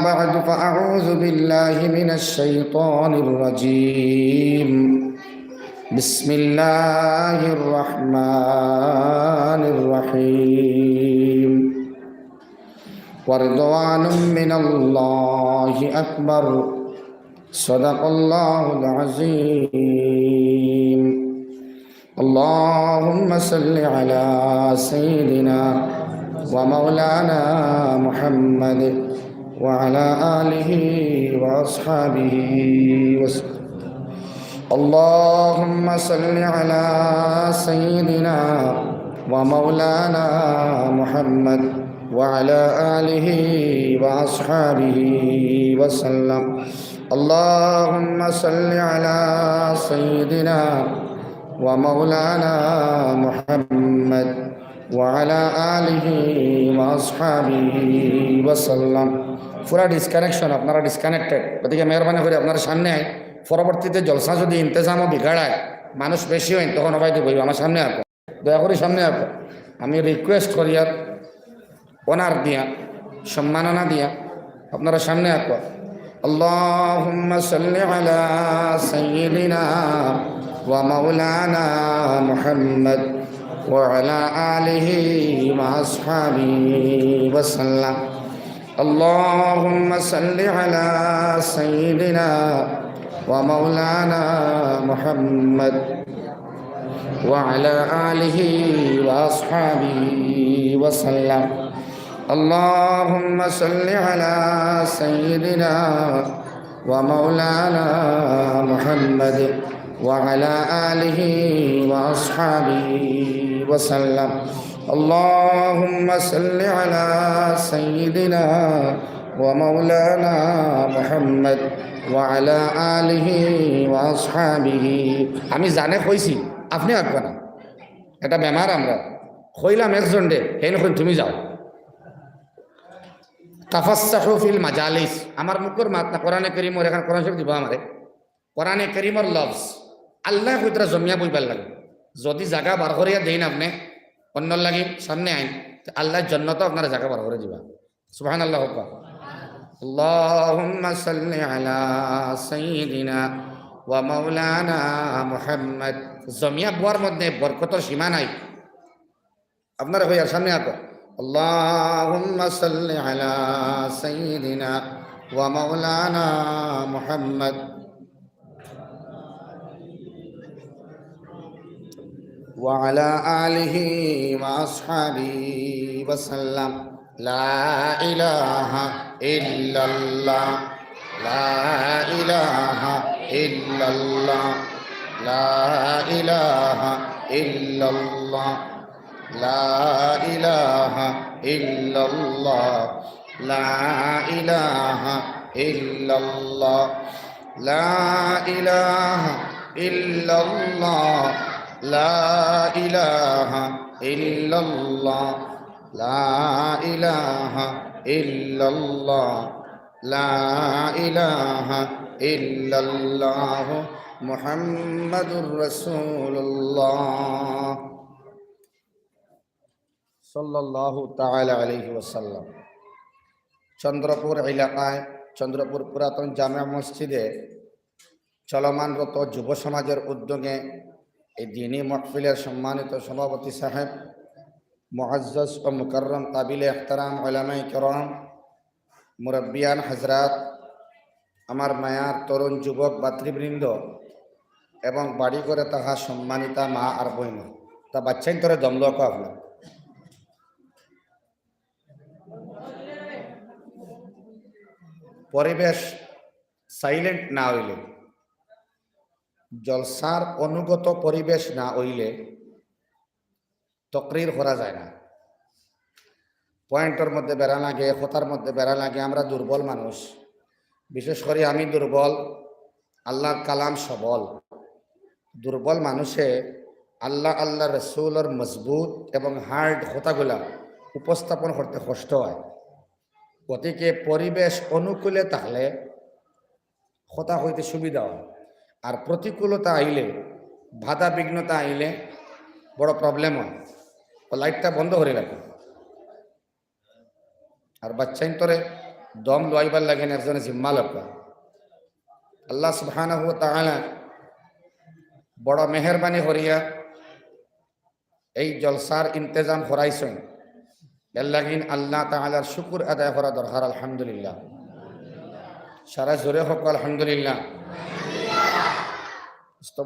بعد فأعوذ بالله من الشيطان الرجيم. بسم الله الرحمن الرحيم. ورضوان من الله أكبر. صدق الله العظيم. اللهم صل على سيدنا ومولانا محمد وعلى آله وأصحابه وسلم. اللهم صل على سيدنا ومولانا محمد وعلى آله وأصحابه وسلم. اللهم صل على سيدنا ومولانا محمد وعلى آله وأصحابه وسلم. পুরা ডিসকানেকশন, আপনারা ডিসকানেক্টেড। গতিকে মেহরবানি করে আপনারা সামনে আয়। পরবর্তীতে জলসা যদি ইন্তজামও বিগাড়ায়, মানুষ বেশি হয়, তখন হয়তো বলব আমার সামনে আসবো, দয়া করে সামনে আসবো। আমি রিকোয়েস্ট করি আর অনার দিয়া, সম্মাননা দিয়া আপনারা সামনে আসবো। আল্লাহুম্মা সাল্লি আলা সাইয়্যিদিনা ওয়া মাওলানা মুহাম্মদ ওয়া আলা আলিহি ওয়া আসহাবিহি ওয়া সাল্লাম। اللهم صل على سيدنا ومولانا محمد وعلى آله وأصحابه وسلم. اللهم صل على سيدنا ومولانا محمد وعلى آله وأصحابه وسلم. اللهم صل على سيدنا ومولانا محمد وعلى آله وأصحابه. আমি জানে কইছি, আপনি আসবে না, এটা বেমার। আমরা কইলাম একজন রে, হেন কই তুমি যাও। তাফাসসাহু ফিল মাজালিস, আমার মুখের মাত না। কোরআনে কারীমের এখানে কোরআন শরীফ দিবা আমারে। কোরআনে কারীমের লফজ আল্লাহ কইতরা জমিয়া বইবার লাগে। যদি জায়গা বার করিয়া দেন আপনি অন্য লাগি সামনে আইন, আল্লাহর জান্নাত আপনারা জায়গা বার করে দিবা। সুবহানাল্লাহ। আল্লাহুম্মা সাল্লি আলা সাইয়্যিদিনা ওয়া মাওলানা মুহাম্মদ। জমিয়া বুয়ার মধ্যে বরকতের সীমা নাই। আপনারা হইয়ার সামনে আতো। আল্লাহুম্মা সাল্লি আলা সাইয়্যিদিনা ওয়া মাওলানা মুহাম্মদ وعلى آله وأصحابه وسلم. لا إله إلا الله. لا إله إلا الله. لا إله إلا الله. لا إله إلا الله. لا إله إلا الله. لا إله إلا الله. لا إله إلا الله. لا إله إلا الله. لا إله إلا الله. محمد رسول الله صلى الله تعالى عليه وسلم. চন্দ্রপুর এলাকায়, চন্দ্রপুর পুরাতন জামে মসজিদে চলমানরত যুব সমাজের উদ্যোগে এই দিনী মাহফিলের সম্মানিত সভাপতি সাহেব, মুআজ্জাজ ও মুকাররম কাবিলে ইহতারাম উলামায়ে কেরাম, মুরব্বিয়ান হযরত, আমার মায়ার তরুণ যুবক ভাতৃবৃন্দ এবং বাড়ি করে তাহা সম্মানিতা মা আর বইন, তা বাচ্চাই ধরে দমলক আপনার পরিবেশ সাইলেন্ট না হইলে, জলসার অনুগত পরিবেশ না হইলে তকরির করা যায় না। পয়েন্টের মধ্যে বেড়া লাগে, কথার মধ্যে বেড়া লাগে। আমরা দুর্বল মানুষ, বিশেষ করে আমি দুর্বল, আল্লাহর কালাম সবল। দুর্বল মানুষে আল্লাহ আল্লাহ রসুলের মজবুত এবং হার্ড কথাগুলা উপস্থাপন করতে কষ্ট হয়। গতিকে পরিবেশ অনুকূলে থাকলে কথা হইতে সুবিধা হয়, আর প্রতিকূলতা আইলে, বাধা বিঘ্নতা আইলে বড় প্রবলেম হয়। ও লাইটটা বন্ধ করে রাখে। আর বাচ্চাইন্তরে দম লইবার লাগেন একজনে জিম্মা লক্কা। আল্লাহ সুবহানাহু ওয়া তাআলা বড় মেহরবানি করিয়া এই জলসার ইন্তজাম করাইছেন, এর লাগিন আল্লাহ তাআলার শুকর আদায় করা দরকার। আলহামদুলিল্লাহ, সারা জোরে হোক আলহামদুলিল্লাহ।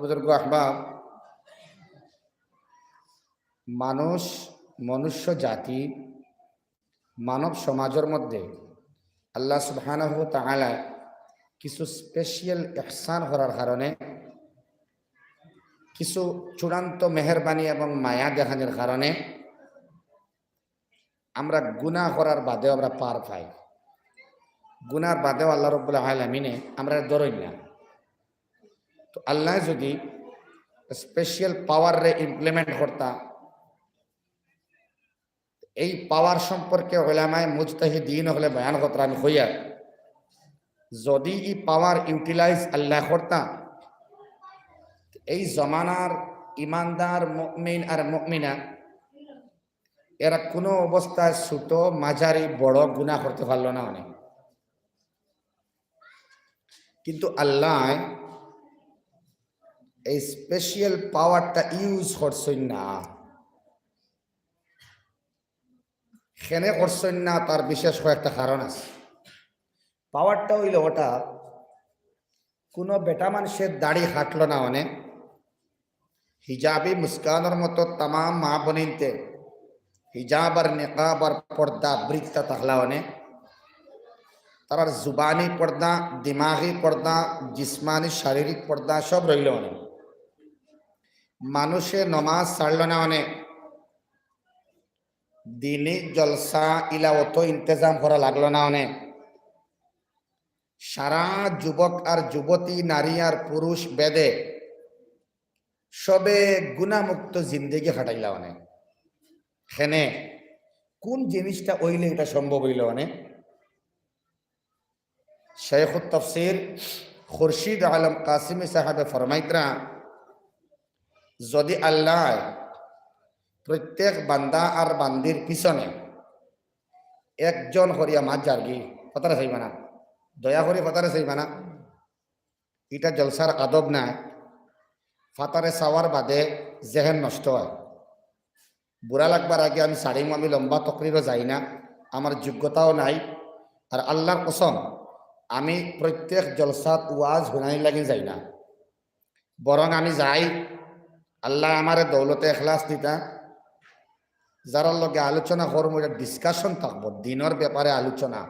বুজুর্গ আহবাব, মানুষ, মনুষ্য জাতি, মানব সমাজের মধ্যে আল্লাহ সুবহানাহু ওয়া তাআলা কিছু স্পেশাল ইহসান করার কারণে, কিছু চূড়ান্ত মেহরবানি এবং মায়া দেখানোর কারণে আমরা গুনাহ করার বাদেও আমরা পার পাই। গুনার বাদেও আল্লাহ রাব্বুল আলামিনে আমরা ধরই না। তো আল্লাহ যদি স্পেশাল পাওয়ার রে ইমপ্লিমেন্ট করতা, এই পাওয়ার সম্পর্কে উলামায়ে মুজতাহিদিন হলে বয়ান করতে আমি হইয়া, যদি এই পাওয়ার ইউটিলাইজ আল্লাহ করতা, এই জমানার ইমানদার মুমিন আর মুমিনা এরা কোনো অবস্থায় ছোট মাঝারি বড় গুনাহ করতে পারলো না অনেক। কিন্তু আল্লাহ এই স্পেশাল পাওয়ারটা ইউজ করছেন না। কেনে করছেন না তার বিশেষ কয়েকটা কারণ আছে। পাওয়ারটা হইল ওটা, কোনো বেটা মানুষের দাড়ি হাঁটলো না অনেক, হিজাবি মুস্কানের মতো তাম মা বনিনতে হিজাব আর নিকাব আর পর্দা বৃত্তা থাকলা অনেক, তার জুবানি পর্দা, দিমাগি পর্দা, জিসমানি শারীরিক পর্দা সব রইল অনেক। মানুষে নমাজ ছাড়ল না অনেক, দিনী জলসা ইলা অত ইন্তজাম করা লাগলো না অনেক। সারা যুবক আর যুবতী, নারী আর পুরুষ বেদে সবে গুণামুক্ত জিন্দেগি হাঁটাইলা অনেক। হেনে কোন জিনিসটা ওইলে এটা সম্ভব হইল অনেক? শেখুত তাফসীর খুরশিদ আলম কাসিমি সাহেবে ফরমাইতরা, যদি আল্লাহ প্রত্যেক বান্দা আর বান্দির পিছনে একজন হরিয়া মাছ জার্গি কথাটা চাইবা না, দয়া করে কথাটা চাইবা না, এটা জলসার আদব না। ফাতারে চাওয়ার বাদে জেহেন নষ্ট হয়। বুড়া লাগবার আগে আমি সারিম, আমি লম্বা তকরিরও যাই না, আমার যোগ্যতাও নাই। আর আল্লাহর কসম, আমি প্রত্যেক জলসাত ওয়াজ হুনাই লাগি যাই না, বরং আমি যাই আল্লাহ আমার দৌলতে এখলাস দিতা, যার লগে আলোচনা করব, এটা ডিসকাশন থাকবো, দিনের ব্যাপারে আলোচনা,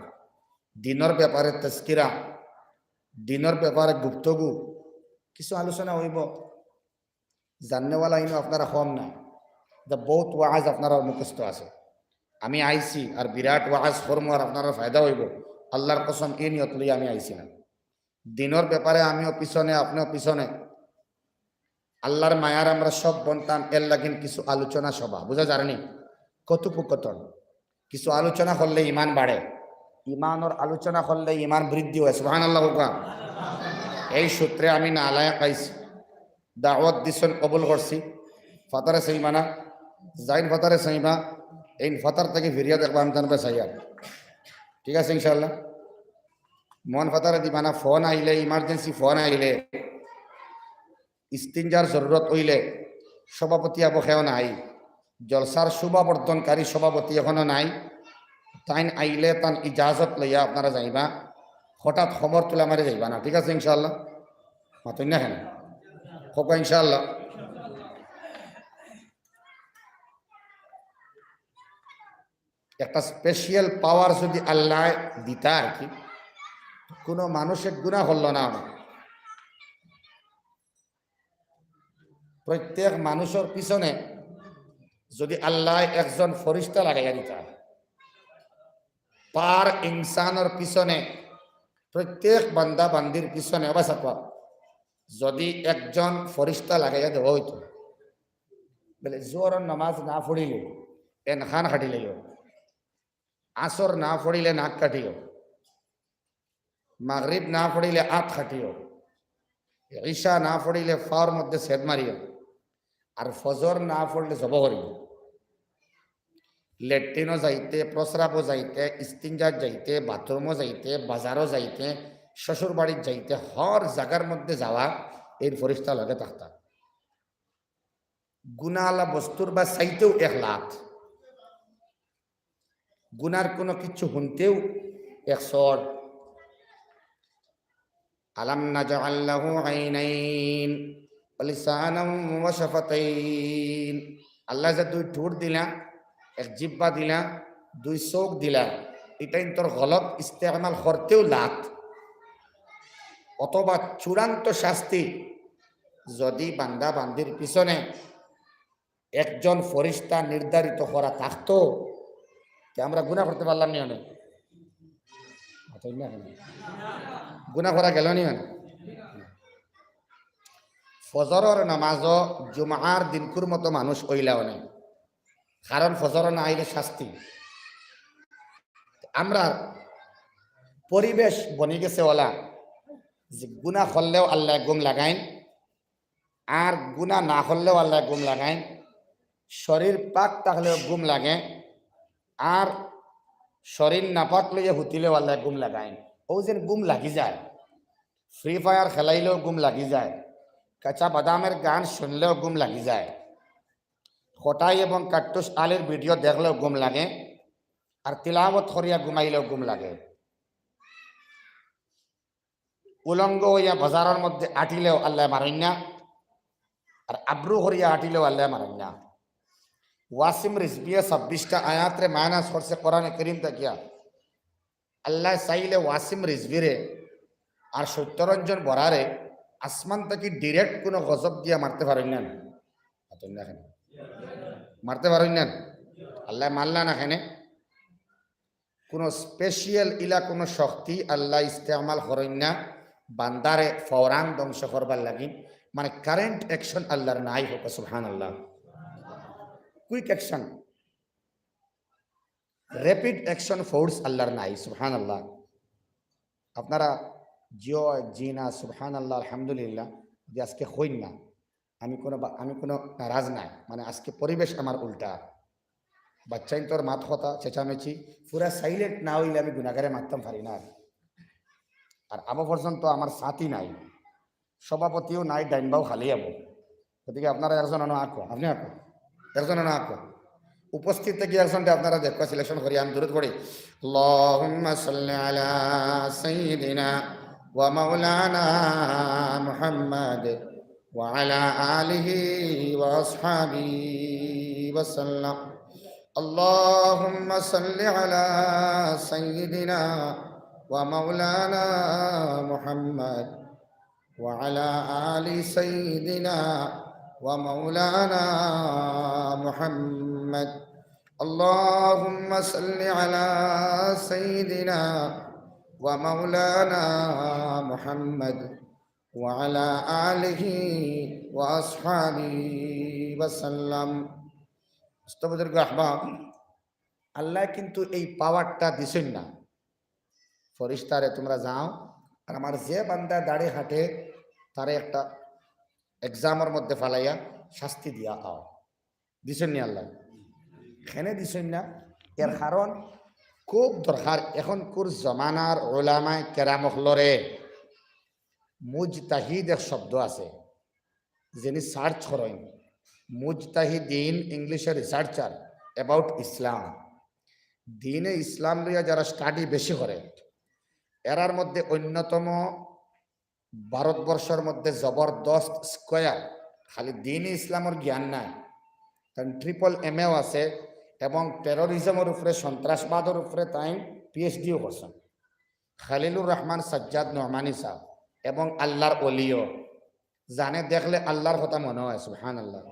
দিনের ব্যাপারে তাজকিরা, দিনের ব্যাপারে গুপ্তগু কিছু আলোচনা হইব। জাননেওয়ালা ইনো আপনারা কম না, বহুত ওয়াজ আপনারা মুখস্থ আছে। আমি আইছি আর বিরাট ওয়াজ করবো আর আপনারা ফায়দা হইব, আল্লাহর কসম এই নিয়ত লইয়া আমি আইছি না। দিনের ব্যাপারে আমিও পিছনে, আপনিও পিছনে, আল্লাহর মায়ার আমরা সব বনতাম। এর লাগিন কিছু আলোচনা সভা, বুঝা জানি কথোপকথন, কিছু আলোচনা করলে ইমান বাড়ে, ইমানের আলোচনা করলে ইমান বৃদ্ধি হয়। সুবহানাল্লাহ। এই সূত্রে আমি নালায় পাইছি, দাওয়াত দিছেন, কবুল করছি। ফাতারে সাইমানা জাইন ফাতারে সাইমা, এই ফাতার থেকে ফিরিয়া দেখবো আমি তানবে সাইয়া, ঠিক আছে ইনশাল্লাহ। মন ফাতারে দিবানা, ফোন আইলে, ইমার্জেন্সি ফোন আইলে, ইস্তিনজার জরুরত হইলে সভাপতি আবহেও নাই, জলসার শুভাবর্ধনকারী সভাপতি এখনো নাই, তাইন আইলে তান ইজাজত লইয়া আপনারা যাইবা, হঠাৎ খবর তুলে মারি যাইবা না, ঠিক আছে ইনশাল্লাহ। মাতুন না কেন হোক ইনশাল্লাহ। একটা স্পেশাল পাওয়ার যদি আল্লাহ দিতা আর কি, কোনো মানুষের গুনাহ হল না। প্রত্যেক মানুষের পিছনে যদি আল্লাহ একজন ফরিস্তা লাগাইয়া দিতা, পার ইনসানের পিছনে, প্রত্যেক বান্দা বান্দির পিছনে অবশ্য যদি একজন ফরিস্তা লাগাইয়া দেওয়া হইতো, বলে জোর নামাজ না পড়িলে এনখান খাটিলেও, আসর না পড়িলে নাক কাটিও, মাগরিব না পড়িলে আত খাটিও, ঈশা না পড়িলে ফাওয়ার মধ্যে সেদ মারিও, আর ফজর না পড়লে জব করিও। লেট্রিনও যাইতে, প্রস্রাবও যাইতে, ইস্তিনজার যাইতে, বাথরুমও যাইতে, বাজারও যাইতে, শ্বশুর বাড়ির যাইতে, হর জায়গার মধ্যে যাওয়া এই ফরিস্তা লগে থাকতা। গুনালা বস্তুর বা চাইতেও 1,00,000, গুনার কোনো কিছু শুনতেও 100। আলাম নাজআল লাহু আইনাইন ওয়া লিসানান ওয়া শাফাতাইন, আল্লাহ যে 2 ঠোঁট দিলা, 1 জিহ্বা দিলা, 2 চোখ দিলা, এটা তোর গলত ইস্তেমাল করতেও লাত। অথবা চূড়ান্ত শাস্তি, যদি বান্দা বান্দির পিছনে একজন ফরিস্তা নির্ধারিত করা থাকতো, আমরা গুনাহ করতে পারলাম নি? অনেক গুনাহ করা গেল নি? ফজরের নামাজও জুমার দিনকুর মতো মানুষ কইলাও নেই, কারণ ফজর না আইলে শাস্তি। আমরা পরিবেশ বনি গেছে ওলা যে গুনা করলেও আল্লাহ গুম লাগাইন, আর গুনা না করলেও আল্লাহ গুম লাগাইন। শরীর পাক থাকলেও গুম লাগে, আর শরীর নাপাক লইয়া হুতিলেও আল্লাহ গুম লাগাইন। ও যেন গুম লাগি যায়। ফ্রি ফায়ার খেলাইলেও গুম লাগি যায়, কাঁচা বাদামের গান শুনলেও গুম লাগি যায়, খটাই এবং কাট্টুস আলের ভিডিও দেখলেও গুম লাগে, আর তিলাওয়াত করিয়া ঘুমাইলেও গুম লাগে। উলঙ্গ হইয়া বাজারের মধ্যে আটিলেও আল্লাহ মারেন না, আর আব্রু হরিয়া আটিলেও আল্লাহ মারেন না। ওয়াসিম রিজভিয়া 26টা আয়াতরে মাইনাস করছে কোরআনে করিম তাকিয়া। আল্লাহ চাইলে ওয়াসিম রিজভিরে আর সত্যরঞ্জন বরারে আসমান থেকে ডিরেক্ট কোনো গজব দিয়া মারতে পারেন না, মারতে পারেন না। আল্লাহ মারলা না, এখানে কোনো স্পেশিয়াল ইলা কোনো শক্তি আল্লাহ ইস্তেমাল করেন না বান্দারে ফৌরান ধ্বংস করবার লাগি। মানে কারেন্ট অ্যাকশন আল্লাহর নাই হোক, সুবহানাল্লাহ। Quick action, rapid action force আল্লাহর নাই, সুবহানাল্লাহ। আপনারা জিও জিনা সুবহানাল্লাহ আলহামদুলিল্লাহ যে আজকে হইন না, আমি কোনো নারাজ নাই, মানে আজকে পরিবেশ আমার উল্টা। বাচ্চাইন তোর মাত কথা চেঁচামেচি পুরা সাইলেন্ট না হইলে আমি গুনাগারে মারতাম পারি না। আর আবো পর্যন্ত আমার সাথী নাই, সভাপতিও নাই, ডাইনবাও খালি আবো। গতিকে আপনারা একজন আঁকো, আপনি আঁকো, একজন আঁকো, উপস্থিত থেকে একজনটা আপনারা দেখো সিলেকশন করি। আমি দূরত পড়ি। আল্লাহুম্মা সাল্লি আলা সাইয়্যিদিনা ওয়া মাওলানা মুহাম্মাদ ওয়া আলা আলিহি ওয়া আসহাবিহি ওয়া সাল্লাম। আল্লাহুম্মা সাল্লি আলা সাইয়্যিদিনা ওয়া মাওলানা মুহাম্মাদ ওয়া আলা আলি সাইয়্যিদিনা ওয়া মাওলানা মুহাম্মাদ। আল্লাহুম্মা সাল্লি আলা সাইয়্যিদিনা ওয়া মাওলানা মুহাম্মাদ ওয়া আলা আলিহি ওয়া আসহাবিহি ওয়া সাল্লাম। বুজুর্গ আহবাব, আল্লাহ কিন্তু এই পাওয়ারটা দিছেন না ফরিস্তারে তোমরা যাও আর আমার যে বান্দা দাড়ি হাঁটে তারে একটা এক্সামের মধ্যে ফালাইয়া শাস্তি দিয়া আও, দিছেন নি আল্লাহ? এখানে দিছেন না। এর কারণ খুব দরকার, এখন কোর জমানার ওলামায়ে কেরামখলরে মুজতাহিদ এক শব্দ আছে, যিনি সার্চ করেন। মুজতাহিদিন ইংলিশে রিসার্চার অ্যাবাউট ইসলাম, দিনে ইসলাম লইয়া যারা স্টাডি বেশি করে, এরার মধ্যে অন্যতম ভারতবর্ষের মধ্যে জবরদস্ত স্কয়ার, খালি দিনে ইসলামের জ্ঞান নাই, কারণ MA আছে এবং টেরোরিজমের উপরে, সন্ত্রাসবাদের উপরে তাই PhDও করছেন। খালিলুর রহমান সাজ্জাদ নোমানি সাহেব এবং আল্লাহর ওলিও, জানে দেখলে আল্লাহর কথা মনে হয়, সুবহানাল্লাহ।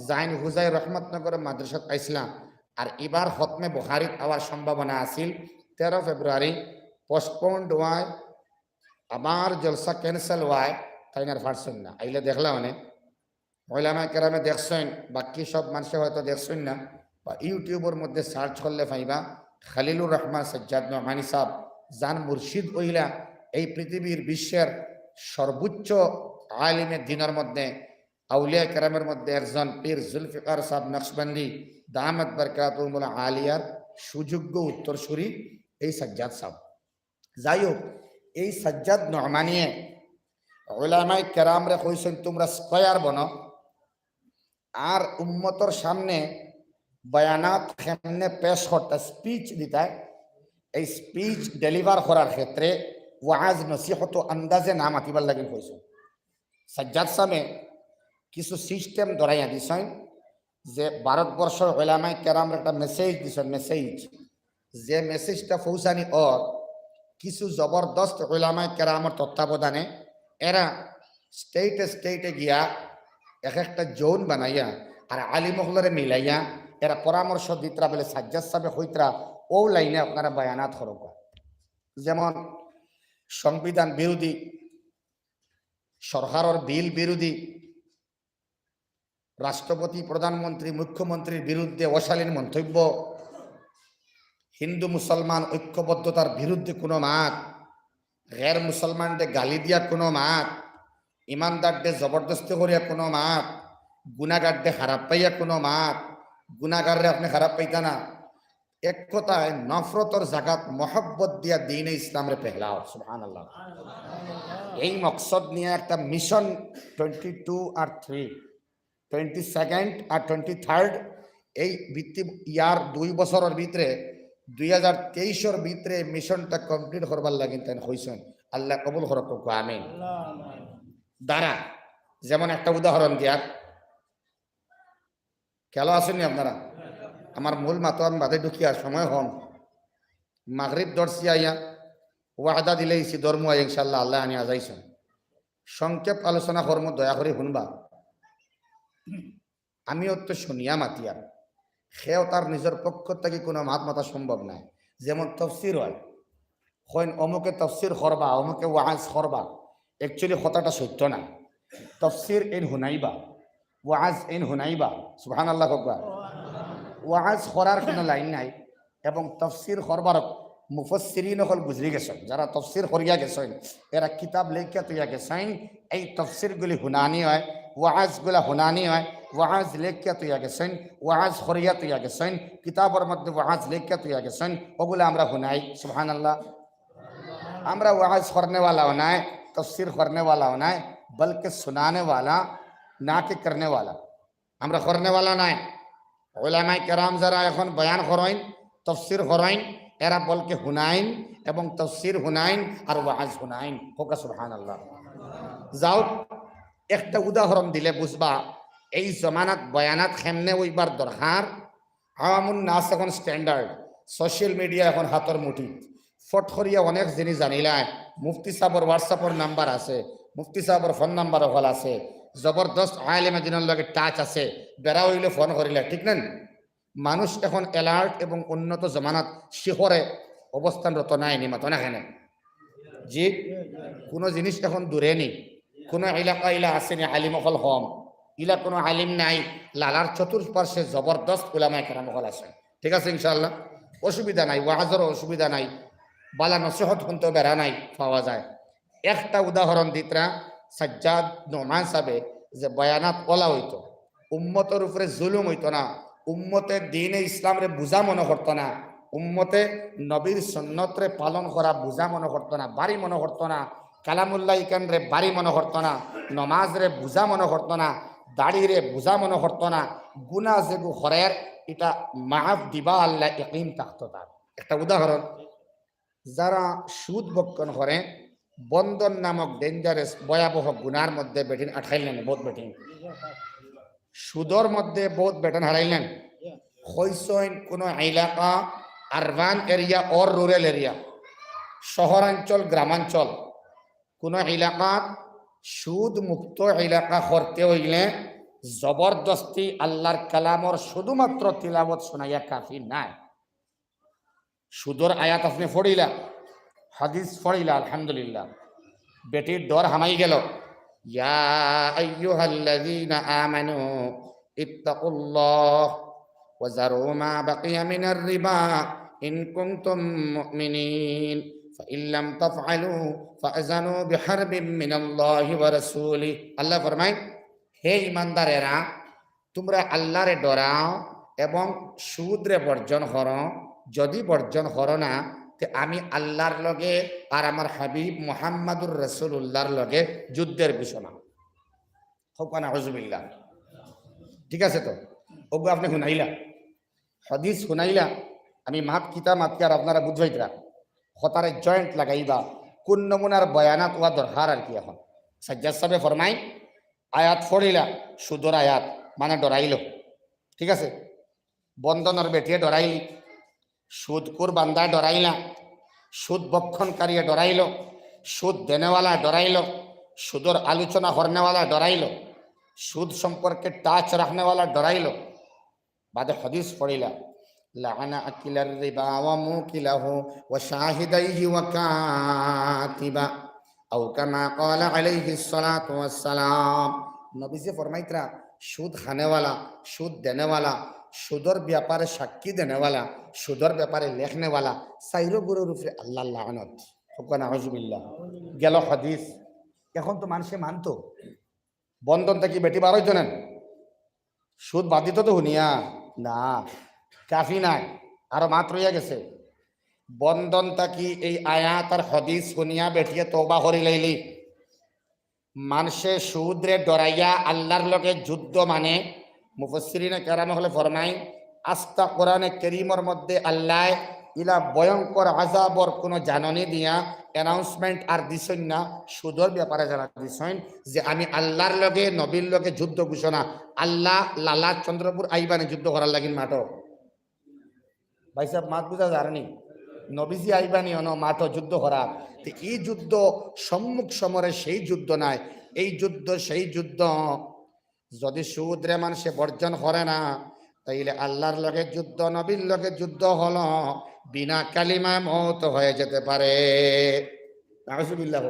জাইন হুজাই রহমতনগর মাদ্রাসাত আইসলাম, আর এবার খতমে বুখারীত আওয়ার সম্ভাবনা আছিল। 13 ফেব্রুয়ারি পোস্টপোন্ড হয়, আবার জলসা ক্যান্সেল হয়, তাই না পারছেন না। আইলে দেখলাম অনেক ওলামায়ে কেরামে দেখছেন, বাকি সব মানুষে হয়তো দেখছেন না, বা ইউটিউবের মধ্যে সার্চ করলে পাইবা খালিলুর রহমান সাজ্জাদ নোমানি সাহেব, জান মুর্শিদ ওইলা এই পৃথিবীর বিশ্বের সর্বোচ্চ আলিমে দিনের মধ্যে আউলিয়া কেরামের মধ্যে একজন পীর জুলফিকার সাহেব নকশবন্দি দামাত বরকাতুহুল আলিয়ার সুযোগ্য উত্তরসূরি এই সাজ্জাদ সাহেব। যাই হোক, এই সাজ্জাদ নহমানিয়ে উলামায়ে কেরামরে কইছেন তোমরা স্কয়ার বনো আর উম্মতর সামনে বয়ানাত কেমনে পেশ করতে স্পিচ দিতায়, এই স্পিচ ডেলিভার করার ক্ষেত্রে ওয়াজ নসিহত আন্দাজে না মাতিবার লাগে কইছেন। সাজ্জাদ সাহেব কিছু সিস্টেম ধরাইয়া দিছেন যে ভারতবর্ষের উলামায়ে কেরাম একটা মেসেজ দিছেন, মেসেজ যে মেসেজটা পৌঁছানি ওর কিছু জবরদস্ত উলামায়ে কেরামের তত্ত্বাবধানে এরা স্টেটে স্টেটে গিয়া এক একটা জোন বানাইয়া আর আলিমহলরে মিলাইয়া এরা পরামর্শ দিতরা বলে সাজ্জাদ সাহেব হইতরা ও লাইনে আপনারা বয়ানাত করব। যেমন সংবিধান বিরোধী, সরকারের বিল বিরোধী, রাষ্ট্রপতি প্রধানমন্ত্রী মুখ্যমন্ত্রীর বিরুদ্ধে অশালীন মন্তব্য, হিন্দু মুসলমান ঐক্যবদ্ধতার বিরুদ্ধে কোনো মাত, গের মুসলমানদের গালি দিয়া কোনো মাত, ইমানদারদের জবরদস্তি করিয়া কোনো মাত, গুনাগারদের খারাপ পাইয়া কোনো মাত, গুনাগাররে আপনি খারাপ পাইতা না, এক কথায় নফরতর জাগাত মহব্বত দিয়া দ্বীনে ইসলামরে পেহলাও। সুবহানাল্লাহ। এই মকসদ নিয়ে একটা মিশন 22 আর 3, 22nd আর 23rd এই ভিত্তি ইয়ার 2 বছরের ভিতরে 2023-এর ভিতরে মিশনটা কমপ্লিট করবার লাগি তাই হইছেন। আল্লাহ কবুল করুক, আমিন। দ্বারা যেমন একটা উদাহরণ দিয়ার খেলো আসেননি আপনারা, আমার মূল মাতোয়ান বাদে ঢুকিয়ার সময় হন মাগরিব দর্শি আইয়া ওয়াদা দিলে ইসি ধর্ম আই ইনশাল্লাহ আল্লাহ আনিয়া যাইছেন। সংক্ষেপ আলোচনা কর্ম দয়া করে শুনবা। আমিও তো শুনিয়া মাতিয়ার, সেও তার নিজের পক্ষ থেকে কোনো মাত মাতা সম্ভব নাই। যেমন তফসির হয়, হইন অমুকে তফসির করবা, অমুকে ওয়াজ করবা, একচুয়ালি কথাটা সত্য না। তফসির এন হুনাইবা, ওয়াজ এন হুনাইবা। সুবহানাল্লাহ হকবা। ওয়াজ করার কোনো লাইন নাই এবং তফসির করবার মুফাসসিরিন হল গুজরি গেছেন, যারা তফসির করিয়া গেছেন এরা কিতাব লেখিয়া তৈয়া গেছেন। এই তফসিরগুলি হুনানি হয়, ওয়াজগুলা হুনানি হয়, ওয়াজ লেখিয়া তৈয়া গেছেন, ওয়াজ করিয়া তৈয়া গেছেন, কিতাবের মধ্যে ওয়াজ লেখিয়া তৈয়া গেছেন, ওগুলো আমরা হুনাই। সুবহানাল্লাহ। আমরা ওয়াজ করনেওয়ালাও নাই, তফসির করনেওয়ালাও নাই, বলকে সুনানে वाला না কি করনে वाला। আমরা করনেওয়ালা নাই। উলামায়ে কেরাম যারা এখন বয়ান করেন, তফসির করেন, এরা বলকে হুনাইন এবং তফসির হুনাইন আর ওয়াজ হুনাইন। হোক সুবহানাল্লাহ। যাও একটা উদাহরণ দিলে বুঝবা এই জমানাত বয়ানাত কেমনে ওইবার দরকার। আওয়ামুন নাস এখন স্ট্যান্ডার্ড, সোশ্যাল মিডিয়া এখন হাতের মুঠি, ফট করিয়া অনেক জিনিস জানিলায়। মুফতি সাহেবের হোয়াটসঅ্যাপের নাম্বার আছে, মুফতি সাহেবের ফোন নাম্বার হল আছে, জবরদস্ত আলেমে দিনের লগে টাচ আছে, বেড়া হইলে ফোন করিলে ঠিক নেন। মানুষ এখন অ্যালার্ট এবং উন্নত জমানাত শিখরে অবস্থানরত নাই নিমাত না কেন জি। কোনো জিনিস এখন দূরে নেই, কোনো এলাকা ইলা আসেনি আলিম অকল হম, ইলা কোনো আলিম নাই, লালার চতুর্পার্শ্বে জবরদস্ত উলামায়ে কেরাম অকল আছেন। ঠিক আছে ইনশাআল্লাহ, অসুবিধা নাই, ওয়াজেরও অসুবিধা নাই, বালা নসিহত শুনতে বেড়া নাই, পাওয়া যায়। একটা উদাহরণ দিতরা সাজ্জাদ নোমান সাহেবে যে বয়ানাত বলা হইতো, উম্মতের উপরে জুলুম হইতো না, উম্মতে দ্বীনে ইসলামরে বুঝা মনে করতো না, উম্মতে নবীর সুন্নতরে পালন করা বুঝা মনে করতো না, বাড়ি মনে করতো না, কালামুল্লাহ ইকানরে বাড়ি মনে করতো না, নমাজরে বুঝা মনে করতো না, দাড়িরে বুঝা মনে করতো না, গুনাহ যেগু হরের এটা মাফ দিবা আল্লাহ ইয়াকিন থাকতো তার। একটা উদাহরণ, যারা সুদ ভক্ষণ করে বন্ধন নামক ডেঞ্জারাস ভয়াবহ গুনার মধ্যে বেটিন আঠাইলেন, বহুত বেটিন সুদর মধ্যে বহুত বেতন হারাইলেন। হইসইন কোন এলাকা urban area or rural area, শহরাঞ্চল গ্রামাঞ্চল, কোন এলাকাত সুদ মুক্ত এলাকা করতে হইলে জবরদস্তি আল্লাহর কালামর শুধুমাত্র তিলাওয়াত শোনাইয়া কাফি নাই। সুদর আয়াত আপনি পড়িলা, হাদিস পড়িলা, আলহামদুলিল্লাহ বেটির ডর হামাই গেল। ইয়া আইয়ুহাল্লাযীনা আমানু ইত্তাকুল্লাহ ওয়া যারু মা বাকিয়া মিনার রিবা ইন কুনতুম মুমিনিন ফাইন লাম তাফআলু ফাআযানু বিহারবিন মিনাল্লাহি ওয়া রাসূলিহি। আল্লাহ ফরমায়, হে ইমানদারেরা, তোমরা আল্লাহরে ডরাও এবং সুদরে বর্জন করো। যদি বর্জন করো না, তে আমি আল্লাহর লগে আর আমার হাবিব মুহাম্মাদুর রাসূলুল্লাহর লগে যুদ্ধের ঘোষণা হোক না হুজুবিল্লাহ। ঠিক আছে? তো ওগো আপনি শুনাইলা, হাদিস শুনাইলা, আমি মাত কিতা মাতকে আর আপনারা বুঝবাইতরা হতারে জয়েন্ট লাগাইবা কোন নমুনার বয়ানাত ওয়া দরকার আর কি। এখন সাজ্জাদ সাহেব ফরমাই আয়াত ফড়িলা, সুদর আয়াত মানে ডরাইল। ঠিক আছে? বন্ধনের বেটিয়ে ডরাইলি, সুদকুর বান্দায় ডরাইলা, সুদ বক্ষণকারী ডরাইল, সুদ দেনেওয়ালা ডরাইল, সুদর আলোচনা করনেওয়ালা ডরাইল, সুদ সম্পর্কে টাচ রাখনেওয়ালা ডরাইল। বাদে হাদিস পড়িলা লাআনা আকিলার রিবা ওয়া মুকিলাহু ওয়া শাহিদাইহি ওয়া কাতিবা আও কামা ক্বালা আলাইহিস সালাতু ওয়াস সালাম। নবীজি ফরমাইতরা সুদ খানেওয়ালা, সুদ দেনেওয়ালা, সুদর ব্যাপারে সাক্ষী দেনেওয়ালা, সুদর ব্যাপারে লেখনেওয়ালা সাইরো গুরুর উপরে আল্লাহ লানত হোক না হুজুবিল্লাহ। গেল হাদিস। এখন তো মানুষে মানতো বন্ধন থেকে বেটি বার হইতো না, সুদ বাধিত তো হুনিয়া না, কাফি নাই, আরো মাত্র হইয়া গেছে। বন্ধন থাকি এই আয়াত আর হাদিস শুনিয়া বেটিয়ে তওবা করি লাইলি। মানুষে সুদরে ডরাইয়া আল্লাহর লগে যুদ্ধ মানে মুফাসসিরিনে কেরাম হলে ফরমাই আস্তা কোরআনে কারীমের মধ্যে আল্লাহ ইলা ভয়ঙ্কর আযাবর কোন জাননী দিয়া অ্যানাউন্সমেন্ট আর দিছেন না, সুদর ব্যাপারে জানা দিছেন যে আমি আল্লাহর লগে নবীর লগে যুদ্ধ ঘোষণা। আল্লাহ লালা চন্দ্রপুর আইবানে যুদ্ধ করার লাগিন মাঠো ভাই সাহেব মাত বুঝা জানি নবীজি আইবানি অন মাঠো যুদ্ধ করা। এই যুদ্ধ সম্মুখ সমরে সেই যুদ্ধ নাই, এই যুদ্ধ সেই যুদ্ধ যদি সুদরে মানুষে বর্জন করে না, তাইলে আল্লাহর লগে যুদ্ধ, নবীর লগে যুদ্ধ হলো বিনা কালিমায় মওত হয়ে যেতে পারে। নাউজুবিল্লাহ।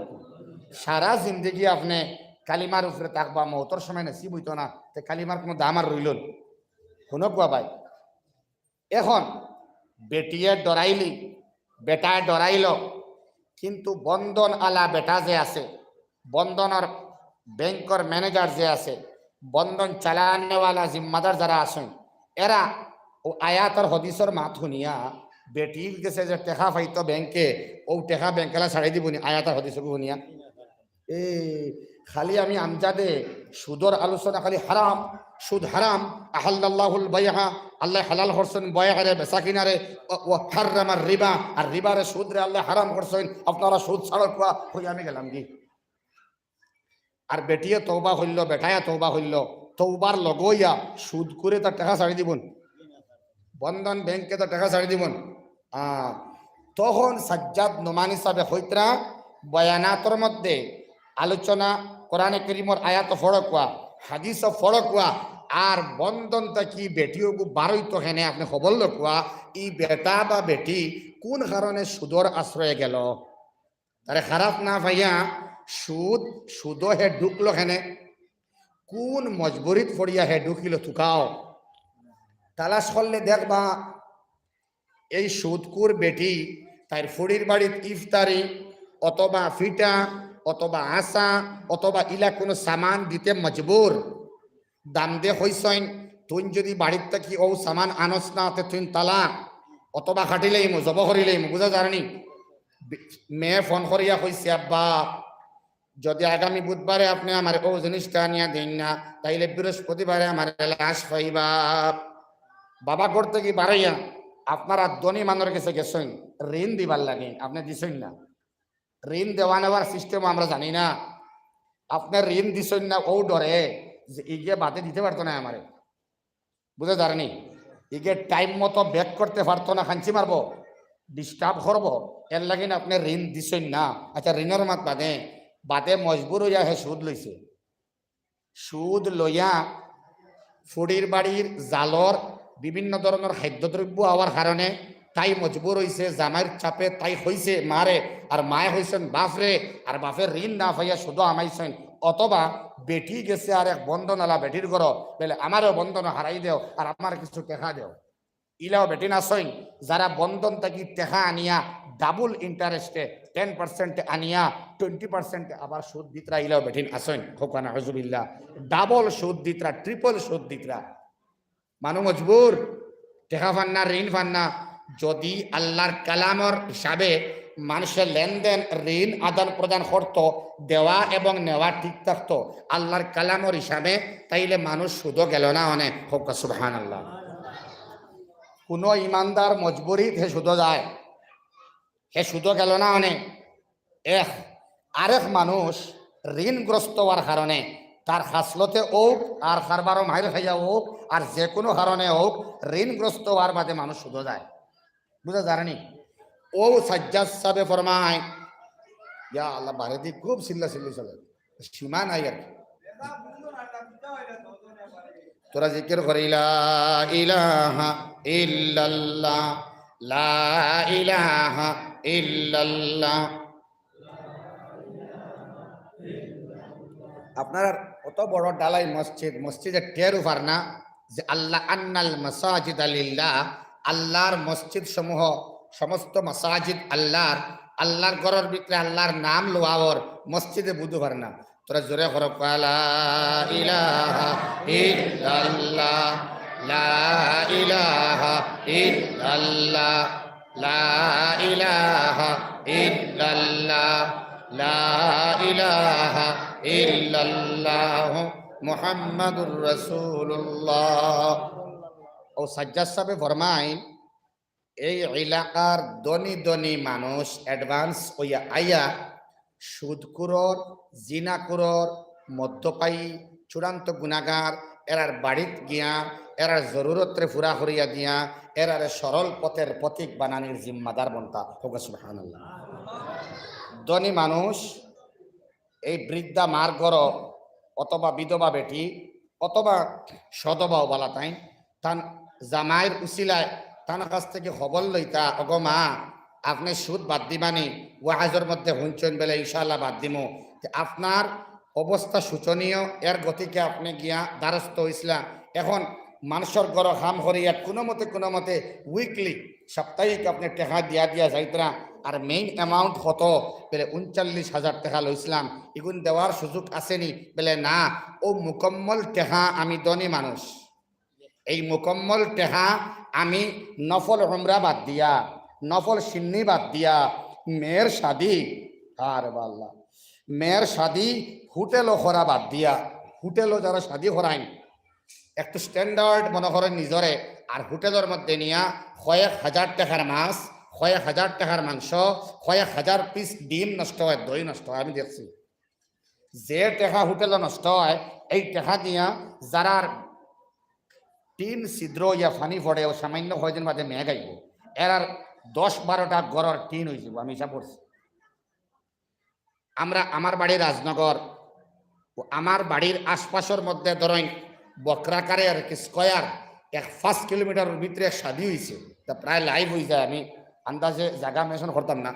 সারা জিন্দগি আপনি কালিমার উপরে থাকবা, মওতর সময় নসিব হইতো না, তে কালিমার কোনো দাম আর রইল শুনো কোয়া ভাই। এখন বেটিয়ে ডরাইলি, বেটায় ডরাইল, কিন্তু বন্ধন আলা বেটা যে আছে, বন্ধনের ব্যাংকর ম্যানেজার যে আছে, বন্ধন চালানেওয়ালা জিম্মাদার যারা আছেন, এরা ও আয়াতর হদিসর মাত শুনিয়া বেটি গেছে যে টেকা পাইতো ব্যাংকে, ও টেকা ব্যাংকেলা ছাড়াই দিবনি আয়াতর হদিসর শুনিয়া। এ খালি আমি আমজাদে সুদর আলোচনা, খালি হারাম, সুদ হারাম, আহাল্লাল্লাহুল বাইআ, আল্লাহ হালাল করছেন বয়ারে বেচা কিনারে, ও হারামার রিবা, আর রিবারে সুদরে আল্লাহ হারাম করছেন, আপনারা সুদ ছাড়ো কোয়া হই আমি গেলাম কি। আর বেটিয়ে তওবা হইল, বেটায়া তওবা হইল, তওবার লগইয়া সুদ করে তার টাকা ছাড়ি দিবন, বন্ধন ব্যাংকে তো টাকা ছাড়ি দিবন। তখন সাজ্জাদ নোমানি সাহেব হইতরা বয়ানাতর মধ্যে আলোচনা কোরআনে কারীমের আয়াত ফড়কুয়া, হাদিস ফড়কুয়া, আর বন্ধনটা কি বেটিও বারইতো হেনে আপনি খবর লকুয়া ই বেটা বা বেটি কোন কারণে সুদর আশ্রয়ে গেল, তারে খারাপ না ভাইয়া সুদ হে ঢুকলো হেনে, কোন মজবুরিত পড়িয়া হে ঢুকিল থুকাও তালাশ করলে দেখবা এই সুদকুর বেটি তার ফুড়ির বাড়ির ইফতারি অথবা ফিটা অথবা আসা অথবা ইলা কোনো সামান দিতে মজবুর। দাম দে হইসইন, তুই যদি বাড়ির থাকি ও সামান আনস না তে তুই তালা অথবা খাটিলেইম জব করিলেইম, বুঝা জানি। মেয়ে ফোন করিয়া কইছে আব্বা যদি আগামী বুধবারে আপনি আমার ও জিনিসটা নিয়ে দিন না, তাইলে বৃহস্পতিবারে আমার লাশ পাইবা। বাবা করতে কি বাড়াইয়া আপনারা ধনী মানুষের কাছে গেছেন ঋণ দিবার লাগে, আপনি দিছেন না। ঋণ দেওয়া নেওয়ার সিস্টেম আমরা জানি না, আপনার ঋণ দিছেন না ও ডরে যে ইগে বাদে দিতে পারতো না আমারে, বুঝে জানি। ইগে টাইম মতো ব্যাক করতে পারতো না, খাঞ্চি মারবো, ডিস্টার্ব করবো, এর লাগে আপনি ঋণ দিছেন না। আচ্ছা ঋণের মাত বাদে বাদে মজবুর হইয়া হে সুদ লইছে, সুদ লইয়া ফুড়ির বাড়ির জালর বিভিন্ন ধরনের খাদ্যদ্রব্য হওয়ার কারণে তাই মজবুর হইছে, জামাইয়ের চাপে তাই হইছে মারে, আর মায়ে হইছেন বাপরে, আর বাপের ঋণ না পাইয়া শুধু আমাইছেন। অথবা বেটি গেছে আর এক বন্ধন আলা বেটির ঘর, বলে আমারও বন্ধন হারাই দেও আর আমার কিছু টেকা দেও, ইলাও বেটি না সইন যারা বন্ধন থাকি টেকা আনিয়া ডাবল ইন্টারেস্টে 10% আনিয়া 20% আবার সুদ দিতরা ইলাও বেঠিন আসেন হোকানা হজুবিল্লাহ ডাবল সুদ দিতরা ট্রিপল সুদ দিতরা মানুষ মজবুর টেকা ফান্না ঋণ ফান্না যদি আল্লাহর কালামর হিসাবে মানুষের লেনদেন ঋণ আদান প্রদান করত দেওয়া এবং নেওয়া ঠিক থাকতো আল্লাহর কালামর হিসাবে তাইলে মানুষ সুদও গেল না অনেক হোক সুবহানাল্লাহ কোনো ইমানদার মজবুরিত হে সুদও যায় হে সুদও গেল না অনেক আরেক মানুষ ঋণগ্রস্ত হওয়ার কারণে তার হাসলতে হোক আর কারবারও মাইর খাইয়া হোক আর যে কোনো কারণে হোক ঋণগ্রস্ত হওয়ার বাদে মানুষ সুদও যায় বুঝা জানি ও সাজ্জাদ সাহেব ফরমায় ইয়া আল্লাহ ভারতে খুব চিল্লা চিল্লি চলে সীমা নাই আর তোরা জিকির করে লা ইলাহা ইল্লাল্লাহ লা ইলাহা ইল্লাল্লাহ আপনার কত বড় ডালাই মসজিদের টের উপার না যে আল্লাহ আন্নাল মাসাজিদ লিল্লাহ আল্লাহর মসজিদ সমূহ সমস্ত মাসাজিদ আল্লাহর ঘরের ভিতরে আল্লাহর নাম লোয়াওর মসজিদে বুঝতে পারে না তোরা জোরে করো লা ইলাহা ইল্লাল্লাহ লা ইলাহা ইল্লাল্লাহ লা ইলাহা ইল্লাল্লাহ লা ইলাহা ইল্লাল্লাহ মুহাম্মাদুর রাসূলুল্লাহ ও সাজ্জাদ সাহেব ফরমায় এই এলাকার ধনী ধনী মানুষ অ্যাডভান্স হইয়া আইয়া সুদকুরর জিনাকুরর মদ্যপায়ী চূড়ান্ত গুনাগার এরার বাড়িত গিয়া এরার জরুরতরে ফুরা করিয়া দিয়া এরার সরল পথের প্রতীক বানানির জিম্মাদার বনতা হোক সুবহানাল্লাহ ধনী মানুষ এই বৃদ্ধা মার ঘর অথবা বিধবা বেটি অথবা সদবাও বলা তাই তান জামাইয়ের উসিলায় তার কাছ থেকে খবর লইতা অগো মা আপনি সুদ বাদ দিবানি ওয়াজের মধ্যে হুঁচন বেলে ইনশাআল্লাহ বাদ দিমো আপনার অবস্থা শোচনীয় এর গতিকে আপনি গিয়া দ্বারস্থ হইসলা এখন মানুষের গড় হাম হরিয়া কোনো মতে উইকলি সাপ্তাহিক আপনি টেকা দিয়া যাইতরা আর মেইন অ্যামাউন্ট কত বেলে 39,000 টাকা লইছিলাম এগুন দেওয়ার সুযোগ আসেনি বেলে না ও মুকম্মল টেকা আমি ধনী মানুষ এই মুকম্মল টেকা আমি নফল উমরা বাদ দিয়া নফল সিন্নি বাদ দিয়া মেয়ের শাদি আর আল্লাহ মেয়ের শাদি হোটেলও করা বাদ দিয়া হোটেলও যারা শাদি করাইন একটু স্ট্যান্ডার্ড মনে করেন নিজরে আর হোটেলের মধ্যে নিয়া কয়েক হাজার টাকার মাছ কয়েক হাজার টাকার মাংস কয়েক হাজার পিস ডিম নষ্ট হয় দই নষ্ট হয় আমি দেখছি যে টাকা হোটেলে নষ্ট হয় এই টাকা দিয়া যারা টিন ছিদ্র ইয়া ফানি পড়ে ও সামান্য কয়দিন বাদে মেয়ে গাইব এর 10-12টা গড়ের টিন হয়ে যাব আমি হিসাব করছি আমার বাড়ি রাজনগর ও আমার বাড়ির আশপাশের মধ্যে ধরেন বক্রাকারে আর কি স্কয়ার 1-5 কিলোমিটারের ভিতরে শাদি হয়েছে তা প্রায় লাইভ হয়ে যায় আমি আন্দাজে জায়গা মেনশন করতাম না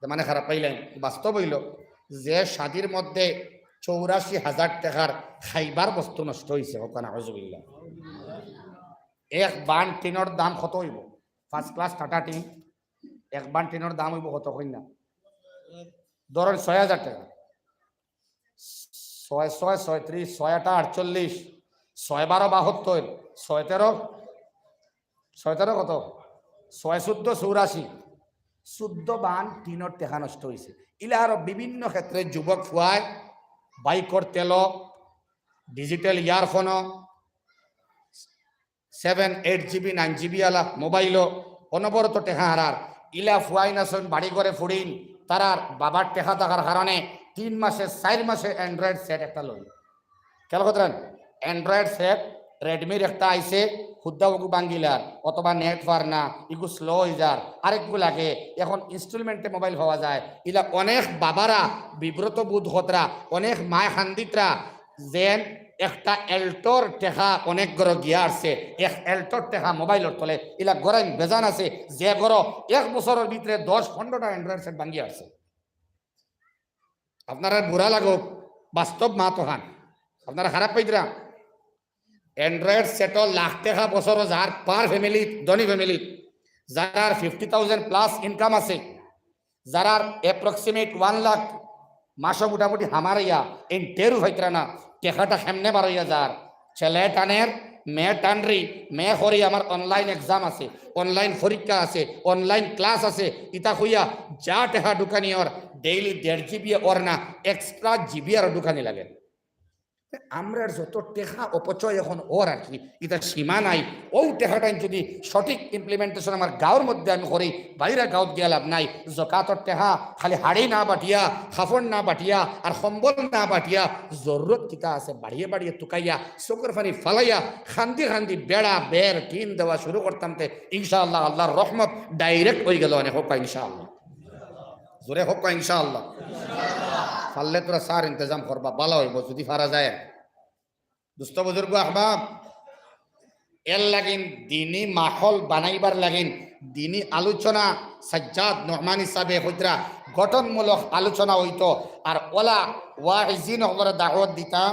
মানে খারাপ পাইলেন বাস্তব হইল যে শাদির মধ্যে 84,000 টাকার খাইবার বস্তু নষ্ট হয়েছে ওখানে হজবিল্লা এক বান টিনের দাম কত হইব ফার্স্ট ক্লাস টাটা টিন এক বান টিনের দাম হইব কত হই না ধরেন 6,000 টাকা 6-6-36 6-8-48 6-12-72 6-13 কত 6-14-84 14 বান টিনের টেকা নষ্ট হয়েছে ইলা আরো বিভিন্ন ক্ষেত্রে যুবক ফুয়ায় বাইকর তেল ডিজিটাল ইয়ারফোনও 7-8 GB 9 GB আলা মোবাইলও অনবরত টেকা হারার ইলা ফুয়াই নাসন বাড়ি করে ফুড়িন তারার বাবার টেকা থাকার কারণে 3 মাসে 4 মাসে অ্যান্ড্রয়েড সেট একটা লই কেন কথা অ্যান্ড্রয়েড সেট রেডমির একটা আইসে হুদ্দা বকু বাঙ্গিলার অথবা নেট ফার না ইগু স্লো হয়ে যার আরেকগু লাগে এখন ইনস্টলমেন্টে মোবাইল হওয়া যায় ইলা অনেক বাবারা বিব্রত বোধ হতরা অনেক মায় খান্দিতরা যেন একটা এল্টোর টেকা অনেক গড় গিয়া আসছে এক এল্টোর টেকা মোবাইলের তলে ইলা গড়াই বেজান আছে যে গড় 1 বছরের ভিতরে 10-15টা অ্যান্ড্রয়েড সেট ভাঙ্গি আসছে আপনারা বুড়া লাগুক বাস্তব মা তো হান আপনারা খারাপ পাইতরা অ্যান্ড্রয়েড সেট লাখ টাকা বছর যার পার ফ্যামিলি ধনী ফ্যামিলি যার 50,000 প্লাস ইনকাম আছে যারার অ্যাপ্রক্সিমেট 1 লাখ মাসে মোটামুটি হামারাইয়া এই টেরু হইতরা না টেকাটা কেমনে বাড়াইয়া যার ছেলে টানের মেয়ে টানরি মেয়ে হরি আমার অনলাইন এক্সাম আছে, অনলাইন পরীক্ষা আছে, অনলাইন ক্লাস আছে, ইতা হইয়া যা টেকা ঢুকানি ওর ডেইলি 1.5 GB ওর না এক্সট্রা জিবি আর ঢুকানি লাগে। আমরা যত টেকা অপচয় এখন ওর আর কি এটা সীমা নাই। ও টেকাটা যদি সঠিক ইমপ্লিমেন্টেশন আমার গাঁওর মধ্যে আমি করি, বাইরে গাঁত গিয়ে লাভ নাই। জকাতর টেকা খালি হাড়ি না বাটিয়া, খাফড় না বাটিয়া আর সম্বল না বাটিয়া জরুরত কিতা আছে বাড়িয়ে বাড়িয়ে তুকাইয়া চোখের পানি ফালাইয়া খান্দি খান্দি বেড়া বের টিন দেওয়া শুরু করতাম তে ইনশাআল্লাহ আল্লাহর রহমত ডাইরেক্ট হয়ে গেল অনেক হোক ইনশাআল্লাহ, জোরে হোক ইনশাআল্লাহ। পারলে তোরা সার ইন্তজাম করবা ভালো হইব যদি পারা যায়। দুস্থ বুজুর্গ আহবাব, এর লাগিন দিনী মাহল বানাইবার লাগিন দিনী আলোচনা সাজ্জাদ নহমানি সাহেব হইতরা গঠনমূলক আলোচনা হইতো। আর ওলা ওয়াইজিন হবর দাওয়াত দিতা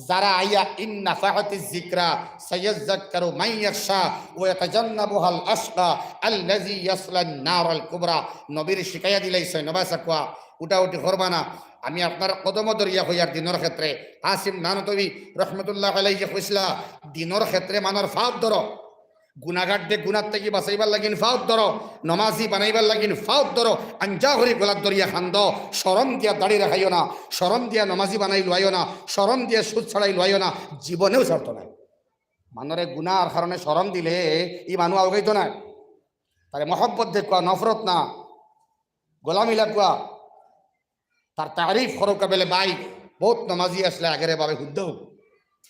যারা আইয়া ইন নাফাহাতি যিকরা সায়াযাক্কারু মান ইয়াখশা ওয়া ইয়াতাজান্নাবুহাল আশকা আল্লাযী ইয়াসলান নারাল কুবরা। নবীর শিখাইয়া দিলাইছে নবাসা কোয়া উঠাউঠি করবা না। আমি আপনার কদম দরিয়া হইয়ার দিনের ক্ষেত্রে আসিম নানতবি রহমতুল্লাহ আলাইহি কইসলা দিনের ক্ষেত্রে মানর ফাঁদ ধরো, গুনাগার দে গুনার থেকে বাঁচাইবার লাগিন ফাউত ধরো, নমাজি বানাইবার লাগিন ফাউত ধরো, আঞ্জা হরি গোলার দরিয়া খান্দ, শরম দিয়া দাড়ি রাখাইও না, শরম দিয়া নমাজি বানাই লইও না, শরম দিয়া সুদ ছাড়াই লইও না, জীবনেও ছাড়তো নাই। মানরে গুনার কারণে শরম দিলে ই মানুষ আগাইতো না। তারে মহব্বত দেখুয়া নফরত না, গোলামি লাগুয়া তার তারিফ করোকা বেলে বাই বহুত নমাজি আসলে আগেরে বাবে শুদ্ধ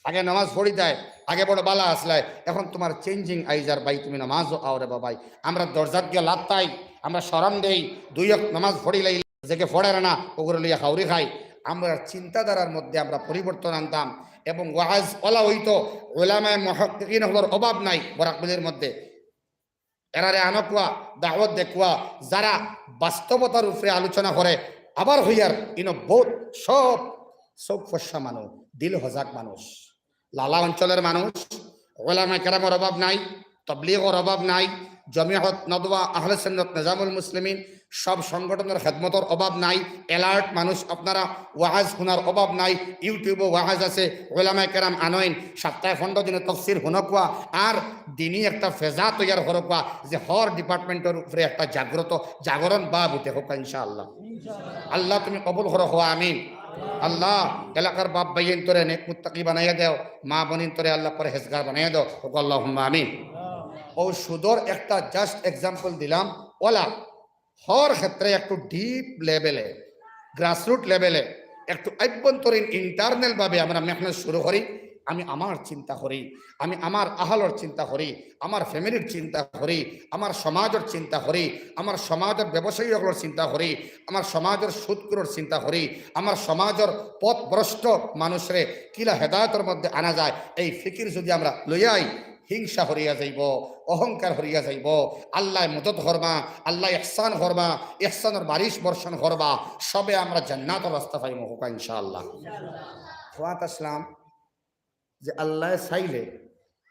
আগে নামাজ পড়ি দেয়, আগে বড় বালা আসলে এখন তোমার চেঞ্জিং আইজার বাই তুমি নামাজও আওরে বাবাই। আমরা দরজাত গিয়ে লাত্তাই, আমরা শরম দেই, 2 ওয়াক্ত নামাজ পড়িলাই যে ফড়ে না ওগুলো লইয়া খাউরি খাই। আমরা চিন্তাধারার মধ্যে আমরা পরিবর্তন আনতাম এবং ওয়াজ ওলা হইতো। ওলামায়ে মুহাক্কিকিন হলোর অভাব নাই বরাকবিলের মধ্যে, এরারে আনকুয়া দাওয়াত দেখুয়া যারা বাস্তবতার উপরে আলোচনা করে। আবার হইয়ার ইনো বহুত সব ফসা মানুষ, দিল হজাক মানুষ, লালা অঞ্চলের মানুষ, ওলামায়ে কেরামের অভাব নাই, তবলিগের অভাব নাই, জমিয়ত নদওয়া আহলে সুন্নাত নিজামুল মুসলিমিন সব সংগঠনের খেদমতের অভাব নাই, অ্যালার্ট মানুষ আপনারা, ওয়াজ শোনার অভাব নাই, ইউটিউবে ওয়াজ আছে, ওলামায়ে কেরাম আনয়ন সপ্তাহে 15 দিনে তফসির হুনকুয়া আর দিনই একটা ফেজা তৈয়ার হরকুয়া যে হর ডিপার্টমেন্টের উপরে একটা জাগরণ বা বুতে হোক ইনশাআল্লাহ। আল্লাহ তুমি কবুল করো হওয়া আমিন। আল্লাহ এলাকার বাপ ভাইয়ের তোরে নেক মুত্তাকি বানাইয়া দেও, মা বোনিন তোরে আল্লাহ পরহেজগার বানাইয়া দেও, আল্লাহুম্মা আমিন। ও সুদর একটা জাস্ট এক্সাম্পল দিলাম। ওলা হর ক্ষেত্রে একটু ডিপ লেভেলে, গ্রাসরুট লেভেলে, একটু আভ্যন্তরীণ ইন্টারনাল ভাবে আমরা মেহনত শুরু করি। আমি আমার চিন্তা করি, আমি আমার আহলর চিন্তা করি, আমার ফ্যামিলির চিন্তা করি, আমার সমাজের চিন্তা করি, আমার সমাজের ব্যবসায়ীগুলোর চিন্তা করি, আমার সমাজের সুদকুরোর চিন্তা করি, আমার সমাজের পথভ্রষ্ট মানুষরে কিলা হেদায়তের মধ্যে আনা যায়। এই ফিকির যদি আমরা লইয়াই, হিংসা হরিয়া যাইব, অহংকার হরিয়া যাইব, আল্লাহ মদত করবা, আল্লাহ ইহসান করবা, ইহসানের বারিশ বর্ষণ করবা, সবে আমরা জান্নাতের রাস্তা পাইব হোকা ইনশাআল্লাহ। খোয়াত আসলাম যে আল্লাহ চাইলে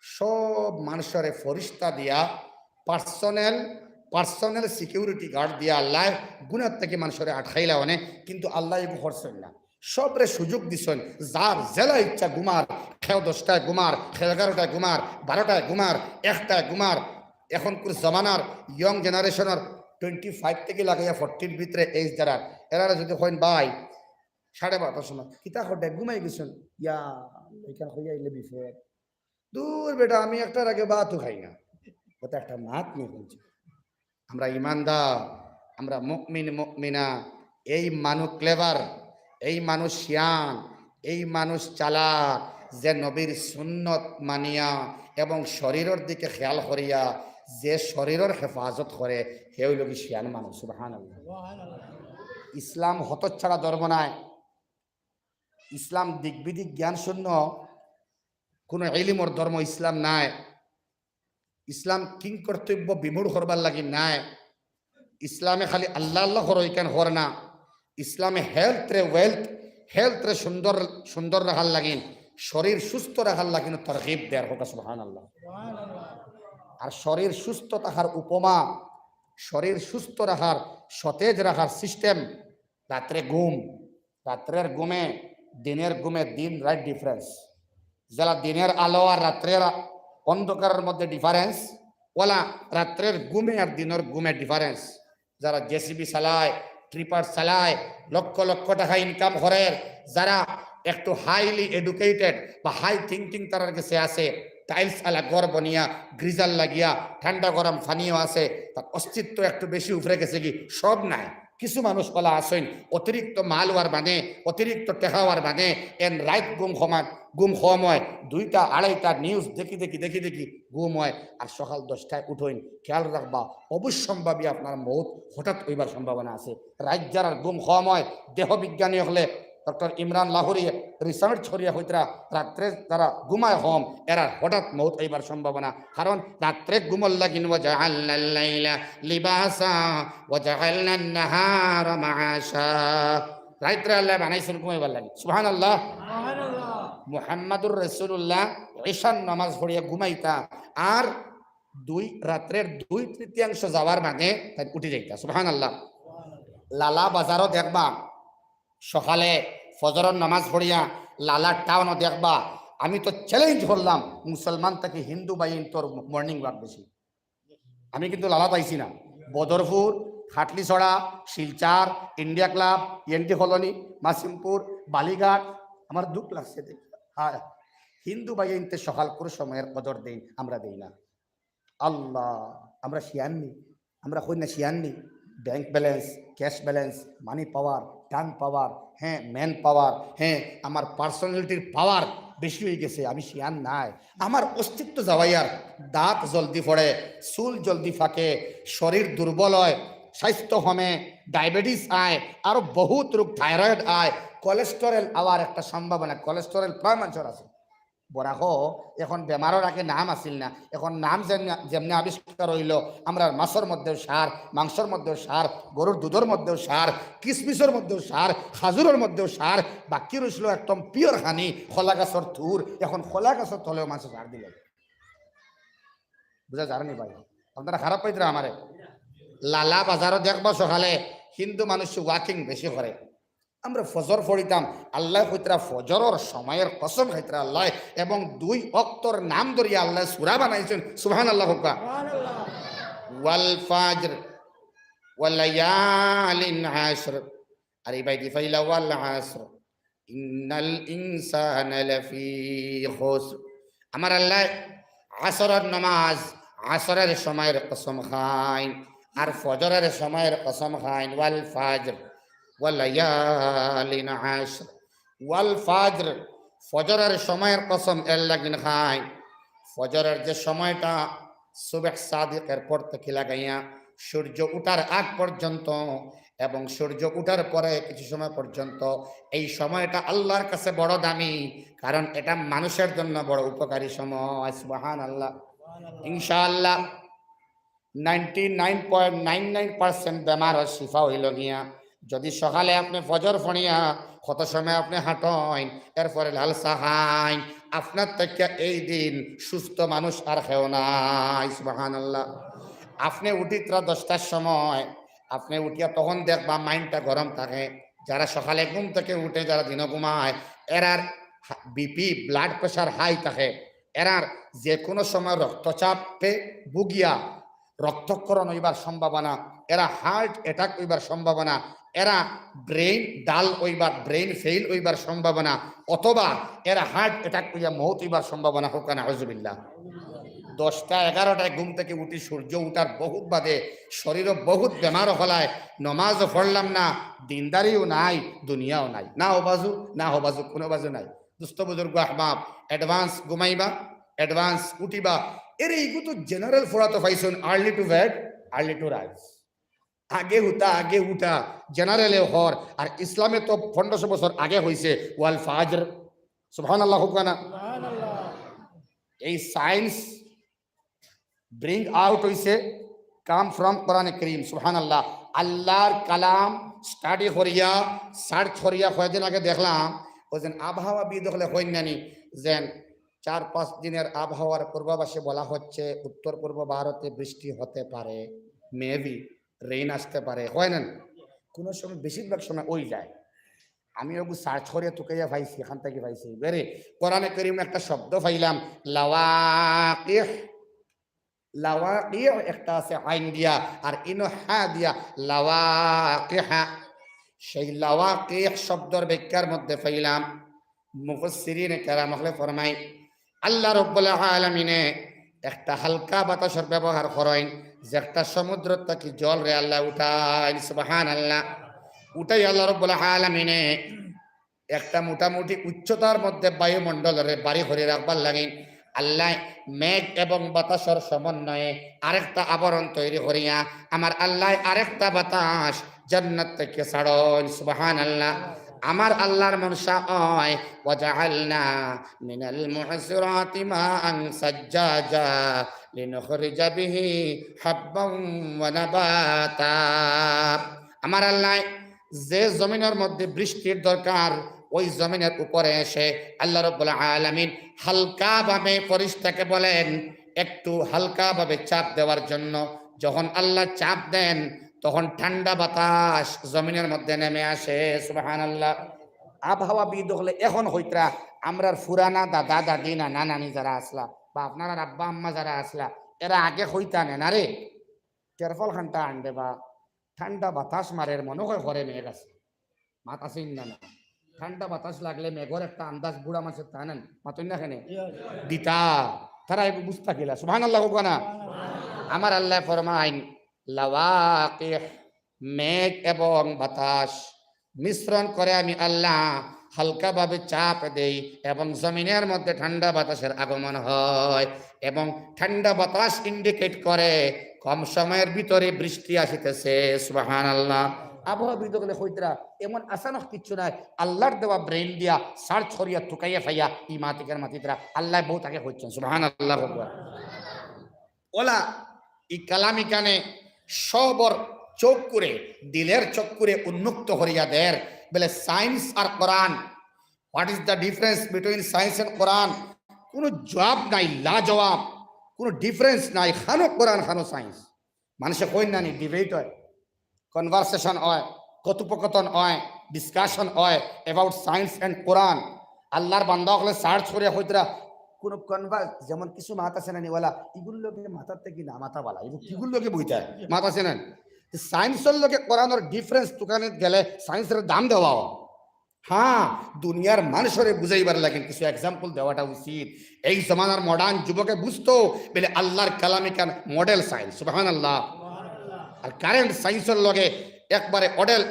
সব মানুষের ফরিস্তা দিয়া পার্সোনাল সিকিউরিটি গার্ড দিয়া আল্লাহ গুনার থেকে মানুষের আটকাইলা অনেক, কিন্তু আল্লাহ এগুলো করছেন না। সবরে সুযোগ দিছেন, যার জেলা ইচ্ছা ঘুমার, খেও 10টায় ঘুমার, খেও 11টায় ঘুমার, 12টায় ঘুমার, 1টায় ঘুমার। এখনকার জমানার ইয়ং জেনারেশনের 25 থেকে লাগাইয়া 40-র ভিতরে এইজ যারা, এরা যদি হইন ভাই 12:30 সময় কিতা হটে ঘুমাই গেছেন, ইয়া এটা হইয়া ইলে বিফোর দূর বেটা আমি একটার আগে ভাতও খাই না, ওটা একটা মাত নিয়ে বলছি। আমরা ইমানদার, আমরা মুমিন মুমিনা, এই মানুষ ক্লেভার, এই মানুষ শিয়ান, এই মানুষ চালাক যে নবীর সুন্নত মানিয়া এবং শরীরের দিকে খেয়াল করিয়া যে শরীরের হেফাজত করে হে হইল কি শিয়ান মানুষ। সুবহানাল্লাহ। ইসলাম হতচ্ছাড়া ধর্ম নাই, ইসলাম দিকবিদিক জ্ঞান শূন্য কোনো ইলমর ধর্ম ইসলাম নাই। ইসলাম কিং কর্তব্য বিমূঢ় করবার লাগি নাই। ইসলামে খালি আল্লাহ আল্লাহ হরইকান হর না, ইসলামে হেলথ রে সুন্দর রাখার লাগিন, শরীর সুস্থ রাখার লাগিন তরগিব দেয়ার হোক সুবহানাল্লাহ। আর শরীর সুস্থ থাকার উপমা, শরীর সুস্থ রাখার সতেজ রাখার সিস্টেম। রাত্রে ঘুম, রাত্রের ঘুমে দিনের ঘুমে দিন রাত ডিফারেন্স। যারা দিনের আলো আর রাত্রের অন্ধকারের মধ্যে ডিফারেন্স, ওলা রাত্রের ঘুমে আর দিনের ঘুমে ডিফারেন্স। যারা জেসিবি চালায়, ট্রিপার চালায়, লক্ষ লক্ষ টাকা ইনকাম করে, যারা একটু হাইলি এডুকেটেড বা হাই থিঙ্কিং তার কাছে আছে, টাইলস আলা ঘর বনিয়া, গ্রিজার লাগিয়া, ঠান্ডা গরম ফানিও আছে, তার অস্তিত্ব একটু বেশি উপরে গেছে কি? সব নাই। কিছু মানুষ বলা আসেন অতিরিক্ত মাল হওয়ার মানে, অতিরিক্ত টেকা হওয়ার মানে এন রাইট গুম সময় 2টা 2:30টা নিউজ দেখি ঘুম হয়। আর সকাল 10টায় উঠোইন, খেয়াল রাখবা অবশ্যম্ভাবী আপনার মৌত হঠাৎ হইবার সম্ভাবনা আছে। রাত যারা ঘুম সময়, দেহ বিজ্ঞানী হলে ডক্টর ইমরান লাহোরি রিসার্চ ছড়িয়া হইতরা, রাত্রে যারা ঘুমায় হম এরা হঠাৎ মৌত হইবার সম্ভাবনা। কারণ রাত্রে ঘুমল লাগিন ওয়াজআলনাল লাইলা লিবাসা ওয়াজআলনান নাহারা মাআশা। রাত্রে আল্লাহ বানাইছেন ঘুমাইবার লাগি। সুবহানাল্লাহ, সুবহানাল্লাহ। মুহাম্মাদুর রাসূলুল্লাহ ঈশার নামাজ পড়িয়া ঘুমাইতা, আর রাত্রের 2/3 যাওয়ার মানে তাই উঠে যাইতা। সুবহানাল্লাহ। লালা বাজারও দেখবা সকালে ফজরের নামাজ পড়িয়া লালা টাউনও দেখবা। আমি তো চ্যালেঞ্জ করলাম মুসলমান থেকে হিন্দু বাই তোর মর্নিং ওয়াক বেশি। আমি কিন্তু লালা পাইছি না। Badarpur, Khatlicherra, Silchar, India club, NT colony, Masimpur, Balighat, আমার দুঃখ লাগছে দেখি। হ্যাঁ, হিন্দু বাই সকাল করে সময়ের কদর দেই, আমরা দেই না। আল্লাহ, আমরা শিয়াননি, আমরা কই না শিয়াননি। ব্যাংক ব্যালেন্স, ক্যাশ ব্যালেন্স, মানি পাওয়ার, টান পাওয়ার, হ্যাঁ ম্যান পাওয়ার, হ্যাঁ আমার পার্সোনালিটির পাওয়ার বেশি হয়ে গেছে। আমি শিয়ান নাই। আমার অস্তিত্ব যাওয়াইয়ার দাঁত জলদি পড়ে, চুল জলদি ফাঁকে, শরীর দুর্বল হয়, স্বাস্থ্য হমে, ডায়াবেটিস আয়, আরো বহুত রোগ, থাইরয়েড আয়, কোলেস্টেরল আওয়ার একটা সম্ভাবনা। কোলেস্টেরল প্রায় মানুষের আছে। বরাহ এখন বেমারের আগে নাম আসিল না, এখন নাম যেমনি আবিষ্কার হইল। আমরা মাছের মধ্যেও সার, মাংসের মধ্যেও সার, গরুর দুধের মধ্যেও সার, কিসমিসের মধ্যেও সার, খাজুরের মধ্যেও সার, বাকি রইছিল একদম পিওর হানি খোলা গাছের থুর। এখন খোলা গাছের তলেও মাছ সার দিলে বুঝা যায়নি ভাই। আপনারা খারাপ পাইতরা আমারে। লালা বাজারও দেখবা সকালে হিন্দু মানুষ ওয়াকিং বেশি করে। আমরা ফজর পড়িতাম, আল্লাহ কইতরা ফজরের সময়ের কসম খাইতরা আল্লাহ, এবং 2 ওয়াক্তর নাম ধরিয়া আল্লাহ সূরা বানাইছেন। সুবহানাল্লাহ, সুবহানাল্লাহ। ওয়াল ফাজর ওয়াল লায়ালিন আশর, আর এই বাইতি ফাইলা ওয়াল আসর ইন্নাল ইনসানা লাফি খুসর। আমার আল্লাহ আসরের নামাজ, আসরের সময়ের কসম খাইন, আর ফজরের সময়ের কসম খাইন। ওয়াল ফাজর ওয়ালায়ালিন আশর, ওয়াল ফাজর, ফজরের সময়ের কসম এর লাগিন খাই। ফজরের যে সময়টা সুবহ সাদিকের পর থেকে লাগাইয়া সূর্য উঠার আগ পর্যন্ত এবং সূর্য উঠার পরে কিছু সময় পর্যন্ত, এই সময়টা আল্লাহর কাছে বড় দামি, কারণ এটা মানুষের জন্য বড় উপকারী সময়। সুবহানাল্লাহ। ইনশাআল্লাহ 99.99% বেমার শিফা হইল গিয়া যদি সকালে আপনি ফজর ফণিয়া কত সময় আপনি হাঁটেন, এরপরে লাল চা খাইন, আপনার থেকে এই দিন সুস্থ মানুষ আর খেও নাই। সুবহানাল্লাহ। আপনি উঠিত্রা 10টার সময়, আপনি উঠিয়া তখন দেখবা মাইন্ডটা গরম থাকে। যারা সকালে ঘুম থেকে উঠে, যারা দিন ঘুমায়, এরার বিপি ব্লাড প্রেশার হাই থাকে, এরার যে কোনো সময় রক্তচাপে ভুগিয়া রক্তক্ষরণ হইবার সম্ভাবনা, এরা হার্ট অ্যাটাক হইবার সম্ভাবনা, এরা ব্রেইন ডাল হইবার, ব্রেইন ফেইল হইবার সম্ভাবনা, অথবা এরা হার্ট অ্যাটাক হইয়া মৌত হইবার সম্ভাবনা হোক না। আউযুবিল্লাহ। 10টা 11টায় ঘুম থেকে উঠি, সূর্য উঠার বহুত বাদে শরীরও বহুত বেমার হলায়, নমাজও পড়লাম না, দিনদারিও নাই, দুনিয়াও নাই, না ও বাজু না ও বাজু, কোনো বাজু নাই। দুস্থ বুজুর্গ আহবাব, অ্যাডভান্স ঘুমাইবা, অ্যাডভান্স উঠিবা। এর এইগু তো জেনারেল ফোড়াতো পাইছেন, early to bed early to rise. আগে উঠা জেনারেলে হর, আর ইসলামে তো 1500 বছর আগে হয়েছে ওয়াল ফাজর। সুবহানাল্লাহ, হুকানা। এই সায়েন্স ব্রিং আউট হইছে, কাম ফ্রম কোরআন কারীম। সুবহানাল্লাহ। আল্লাহর কালাম স্টাডি করিয়া, সার্চ করিয়া কয়েকদিন আগে দেখলাম, ওই যে আবহাওয়াবিদ হলে হইনানি যেন 4-5 দিনের আবহাওয়ার পূর্বাভাসে বলা হচ্ছে উত্তর পূর্ব ভারতে বৃষ্টি হতে পারে, মেবি। রেইন আসতে পারে, হয় না? কোনো সময় বেশিরভাগ সময় ওই যায়। আমি ওগু সার্চ করে তুকাইয়া পাইছি, এখান থেকে পাইছি বেরে কোরআনে কারীম একটা শব্দ পাইলাম লাওয়াকিহ। লাওয়াকিহ একটা আছে আইন দিয়া আর ইনো হা দিয়া লাওয়াকিহা। সেই লাওয়াকিহ শব্দের ব্যাখ্যার মধ্যে পাইলাম মুফাসসিরিনে কেরাম ফরমাই আল্লাহ রাব্বুল আলামিনে একটা হালকা বাতাসের ব্যবহার করেন, যে একটা সমুদ্র থেকে জল রে আল্লাহ উঠায়, সুবহানাল্লাহ। উঠাই আল্লাহ রাব্বুল আলামিনে একটা মোটামুটি উচ্চতার মধ্যে বায়ুমণ্ডলের বাড়ি করে রাখবার লাগে আল্লাহ মেঘ এবং বাতাসের সমন্বয়ে আরেকটা আবরণ তৈরি করিয়া আমার আল্লাহ আরেকটা বাতাস জান্নাত থেকে ছাড়ন, সুবহানাল্লাহ। আমার আল্লাহর মনসা হয় ওয়াজআলনা মিনাল মুহসিরাতি মাআন সাজ্জাজা লিনুখরিজা বিহি হাব্বান ওয়া নাবাতা। আমার আল্লাহ যে জমিনের মধ্যে বৃষ্টির দরকার ওই জমিনের উপরে এসে আল্লাহ রাব্বুল আলামিন হালকাভাবে ফেরেশতাকে বলেন একটু হালকাভাবে চাপ দেওয়ার জন্য। যখন আল্লাহ চাপ দেন তখন ঠান্ডা বাতাস জমিনের মধ্যে নেমে আসে, সুবহানাল্লাহ। আবহাওয়াবিদ হলে এখন হইতরা আমরার ফুরানা দাদা দাদি নানা নানি যারা আসলা বা আপনারা আব্বা আম্মা যারা আসলা এরা আগে হইতা নেন আরে কেরফল খানটা আনবে বা ঠান্ডা বাতাস মারের মনে হয় ঘরে মেঘ আছে মাতাসিন না না ঠান্ডা বাতাস লাগলে মেঘর একটা আন্দাজ বুড়া মাছের তা নেন মাতুন না কেন দিতা তারা একটু বুঝতে গেলা, সুবহানাল্লাহ না। আমার আল্লাহ ফরমাইন লাওয়াকিহ মেঘ এবং বাতাস মিশ্রণ করে আমি আল্লাহ হালকাভাবে চাপ দেই এবং জমিনের মধ্যে ঠান্ডা বাতাসের আগমন হয় এবং ঠান্ডা বাতাস ইন্ডিকেট করে কম সময়ের ভিতরে বৃষ্টি আসিতেছে, সুবহানাল্লাহ। আবহাওয়াবিদ হলে হইতরা এমন আসানক কিচ্ছু নাই, আল্লাহর দেওয়া ব্রেন দিয়া সার্চ করিয়া টুকাইয়া ফাইয়া ই মাতিকার মাতিতরা আল্লাহ বহুত আগে হচ্ছেন, সুবহানাল্লাহ। ওলা ই কালামি কানে সবর চোখ করে দিলের চোখ করে উন্মুক্ত করিয়া দের বলে সায়েন্স আর Quran, what is the difference between science and Quran? কোনো জবাব নাই, লা জবাব, কোনো ডিফারেন্স নাই। খানো কোরআন খানো সায়েন্স। মানুষে কই না নি ডিবেট হয়, কনভারসেশন হয়, কথোপকথন হয়, ডিসকাশন হয় অ্যাবাউট সায়েন্স এন্ড কোরআন। আল্লাহর বান্দা হলে সার্চ করে হইতরা কোনো কনভার্স যেমন কিছু মাথা আছে না নিওয়ালা এগুলোকে মাথার থেকে না মাথা বালা এগুলো কিগুলোকে বইতে মাথা আছে না সায়েন্সের লোকে কোরআনের ডিফারেন্স দোকানে গেলে সায়েন্সের দাম দেওয়া। হ্যাঁ, দুনিয়ার মানুষের বুঝাইবার লাগে কিছু এক্সাম্পল দেওয়াটা উচিত। এই জমানার মডার্ন যুবকে বুঝতো বলে আল্লাহর কালামে কান মডেল সায়েন্স, সুবহানাল্লাহ। আর কারেন্ট সায়েন্সের লগে একবারে model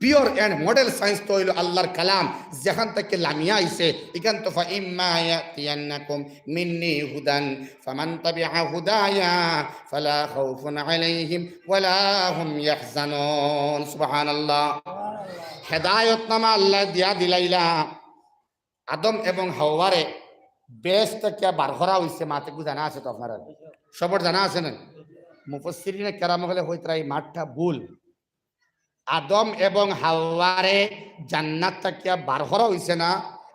pure and model science তো হইল আল্লাহর কালাম, যেখান থেকে লামিয়া আইছে এখান তো ফাইম্মা ইয়াতিয়ান্নাকুম মিন্নি হুদান ফামান তাবিআ হুদায়া ফালা খাউফুন আলাইহিম ওয়ালা হুম ইয়াহজানুন, সুবহানাল্লাহ। হেদায়েত নামা আল্লাহ দিয়া দিলাইলা আদম এবং হাওয়ারে বেশ থেকে বার করা হইছে মাতে কু জানা আছে তো আপনারা সবার জানা আছে না? মুফাসসিরিনে কেরাম হলে হইতরা এই মাঠটা ভুল। আদম এবং হাওয়ারে জান্নাত থেকে বার করা হইছে না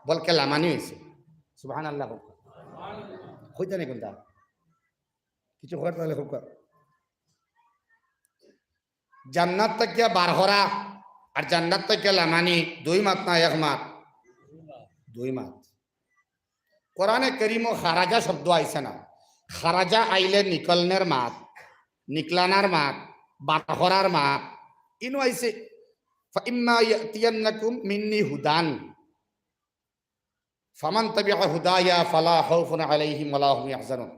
বলকে লামানি হইছে, সুবহানাল্লাহ। হইতা নি কোনটা কিছু কর তাহলে হোক জান্নাত থেকে বার করা আর জান্নাত থেকে লামানি দুই মাত না এক মাত? দুই মাত। কোরআনে কারীম খারাজা শব্দ আইছে না, খারাজা আইলে নিকলনের মাত, নিকলানার মাত, বার করার মাত। ইনো আইছে ফাইম্মা ইয়াতিয়ান্নাকুম মিন্নি হুদান ফামান তাবিআ হুদায়া ফালা খাউফুন আলাইহিম ওয়ালা হুম ইয়াহজানুন।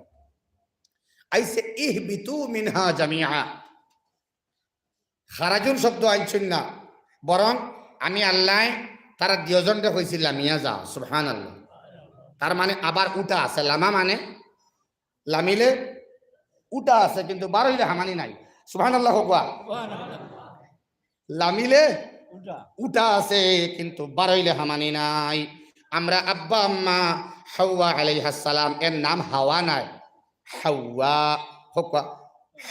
আইছে ইহবিতু মিনহা জামিআ। খারাজুন শব্দ আইছেন না, বরং আমি আল্লাহ তারা দুজনকে কইছি লামিয়া যা, সুবহানাল্লাহ। তার মানে আবার উটা আছে, লামা মানে লামিলে উটা আছে কিন্তু বার হইলে হামানি নাই, সুবহানাল্লাহ। লামিলে উটা আছে কিন্তু বার হইলে হামানি নাই। আমরা আব্বা আম্মা হাওয়া আলাইহিস সালাম এর নাম হাওয়া নাই, হাওয়া হোক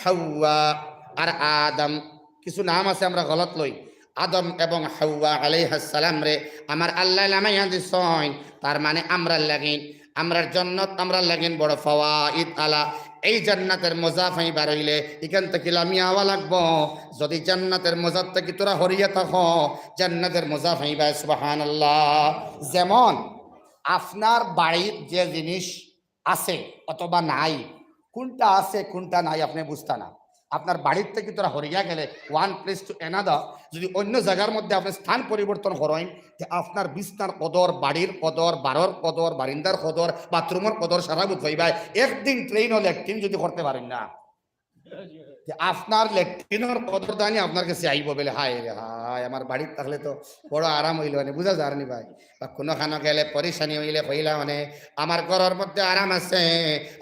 হাওয়া আর আদম কিছু নাম আছে আমরা গলত লই। আদম এবং হাওয়া আলাইহিস সালাম রে আমার আল্লাহ লামাইয়া দিছেন, তার মানে আমরা লাগিন আমরার জন্নত আমরা লাগিন বড় ফাওয়াইদ আলা এই জান্নাতের মজা পাইবার হইলে এখান থেকে আমি আওয়া লাগবো। যদি জান্নাতের মজার থেকে তোরা হরিয়া থাক, জান্নাতের মজা পাইবা। সুবহানাল্লাহ। যেমন আপনার বাড়ির যে জিনিস আছে অথবা নাই, কোনটা আছে কোনটা নাই আপনি বুঝতা না। আপনার বাড়ির থেকে তোরা হরিয়া গেলে ওয়ান প্লেস টু অ্যানাদার, যদি অন্য জায়গার মধ্যে আপনি স্থান পরিবর্তন করেন, যে আপনার বিছনার কদর, বাড়ির কদর, বারোর কদর, বারিন্দার কদর, বাথরুমের কদর সারা বুঝ হইবা। একদিন ট্রেন ও ল্যাট্রিন যদি করতে পারেন না, যে আপনার ল্যাট্রিনের কদর দানি আপনার কাছে আইব বলে হায় রে হায়, আমার বাড়ির থাকলে তো বড় আরাম হইল মানে, বুঝা যায়নি ভাই। বা কোনো খানো গেলে পরিশানি হইলে হইলা মানে আমার ঘরের মধ্যে আরাম আছে,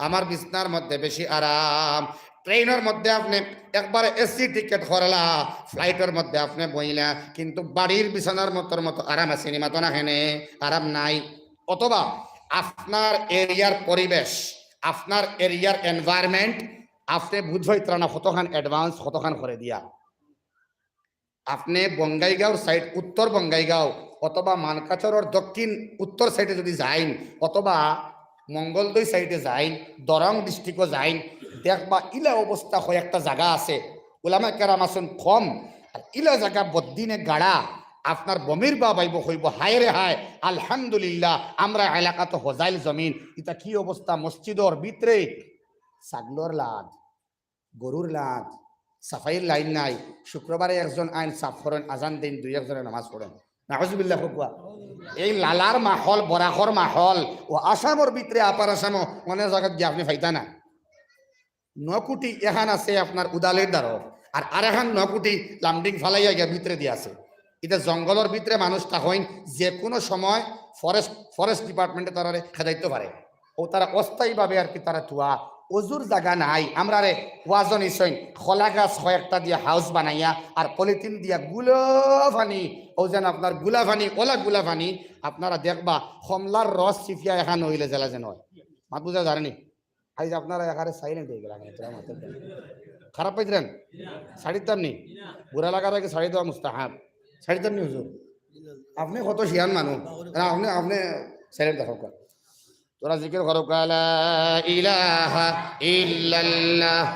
আমার বিছনার মধ্যে বেশি আরাম। ট্রেনের মধ্যে আপনি একবার এসি টিকেট করলা, ফ্লাইটের মধ্যে আপনি বইলা, কিন্তু বাড়ির বিছানার মতো আরাম আছে নি মাতো না, হেনে আরাম নাই। অথবা আপনার এরিয়ার পরিবেশ, আপনার এরিয়ার এনভায়রনমেন্ট আপনি বুঝবই না কতখান অ্যাডভান্স, কতখান করে দিয়া। আপনি বঙ্গাইগাঁওর সাইড, উত্তর বঙ্গাইগাঁও অথবা মানকাচরের দক্ষিণ উত্তর সাইডে যদি যাইন, অথবা মঙ্গলদৈ সাইডে যাইন, দরং ডিস্ট্রিক্টও যাইন, দেখবা ইলা অবস্থা হয় একটা জায়গা আছে, ওলামা কেরাম আসুন কম, আর ইলা জায়গা বদিনে গাড়া, আপনার বমির বা বাইব হইব হায় রে হায় আলহামদুলিল্লাহ আমরা এলাকা তো হজাইল জমিন। এটা কি অবস্থা, মসজিদর ভিতরে ছাগলর লাদ, গরুর লাদ, সাফাইয়ের লাইন নাই। শুক্রবারে একজন আইন সাফ করেন, আজান দিন, দুই একজনে নামাজ পড়েন, নাউজুবিল্লাহ ফুকুয়া। এই লালার মাহল, বরাখর মাহল ও আসামর ভিতরে, আপার আসামও অনেক জায়গায় গিয়ে আপনি ফাইতা না। নকুটি এখান আছে আপনার উদালের দ্বারা, আর আরেখান নকুটি লামডিং ফালাইয়া গিয়া ভিতরে দিয়ে আছে। এটা জঙ্গলের ভিতরে মানুষ থাকেন, যে কোনো সময় ফরেস্ট ডিপার্টমেন্টে তারা খেদাইতে পারে, ও তারা অস্থায়ীভাবে আর কি তারা থুয়া। অজুর জায়গা নাই, আমরা রে ওয়াজন ইসইন খোলা গাছ কয়েকটা দিয়ে হাউস বানাইয়া আর পলিথিন দিয়া গুলাফানি, ও যেন আপনার গুলাফানি, ওলা গুলাফানি আপনারা দেখবা কমলার রস চিফিয়া এখান হইলে জেলা যেন হয়। মাত বুঝা জানেনি আজ আপনারা এখানে সাইলেন্ট হয়ে গেলেন, খারাপ পাইছিলেন শাড়ির দাম নেই, বুড়া লাগার আগে শাড়ি দেওয়া মুস্তাহাব, শাড়ির দাম নেই হুজুর। আপনি কত শিয়ান মানুষ, আপনি আপনি সাইলেন্ট দেখো, তোরা জিকির করো লা ইলাহা ইল্লাল্লাহ।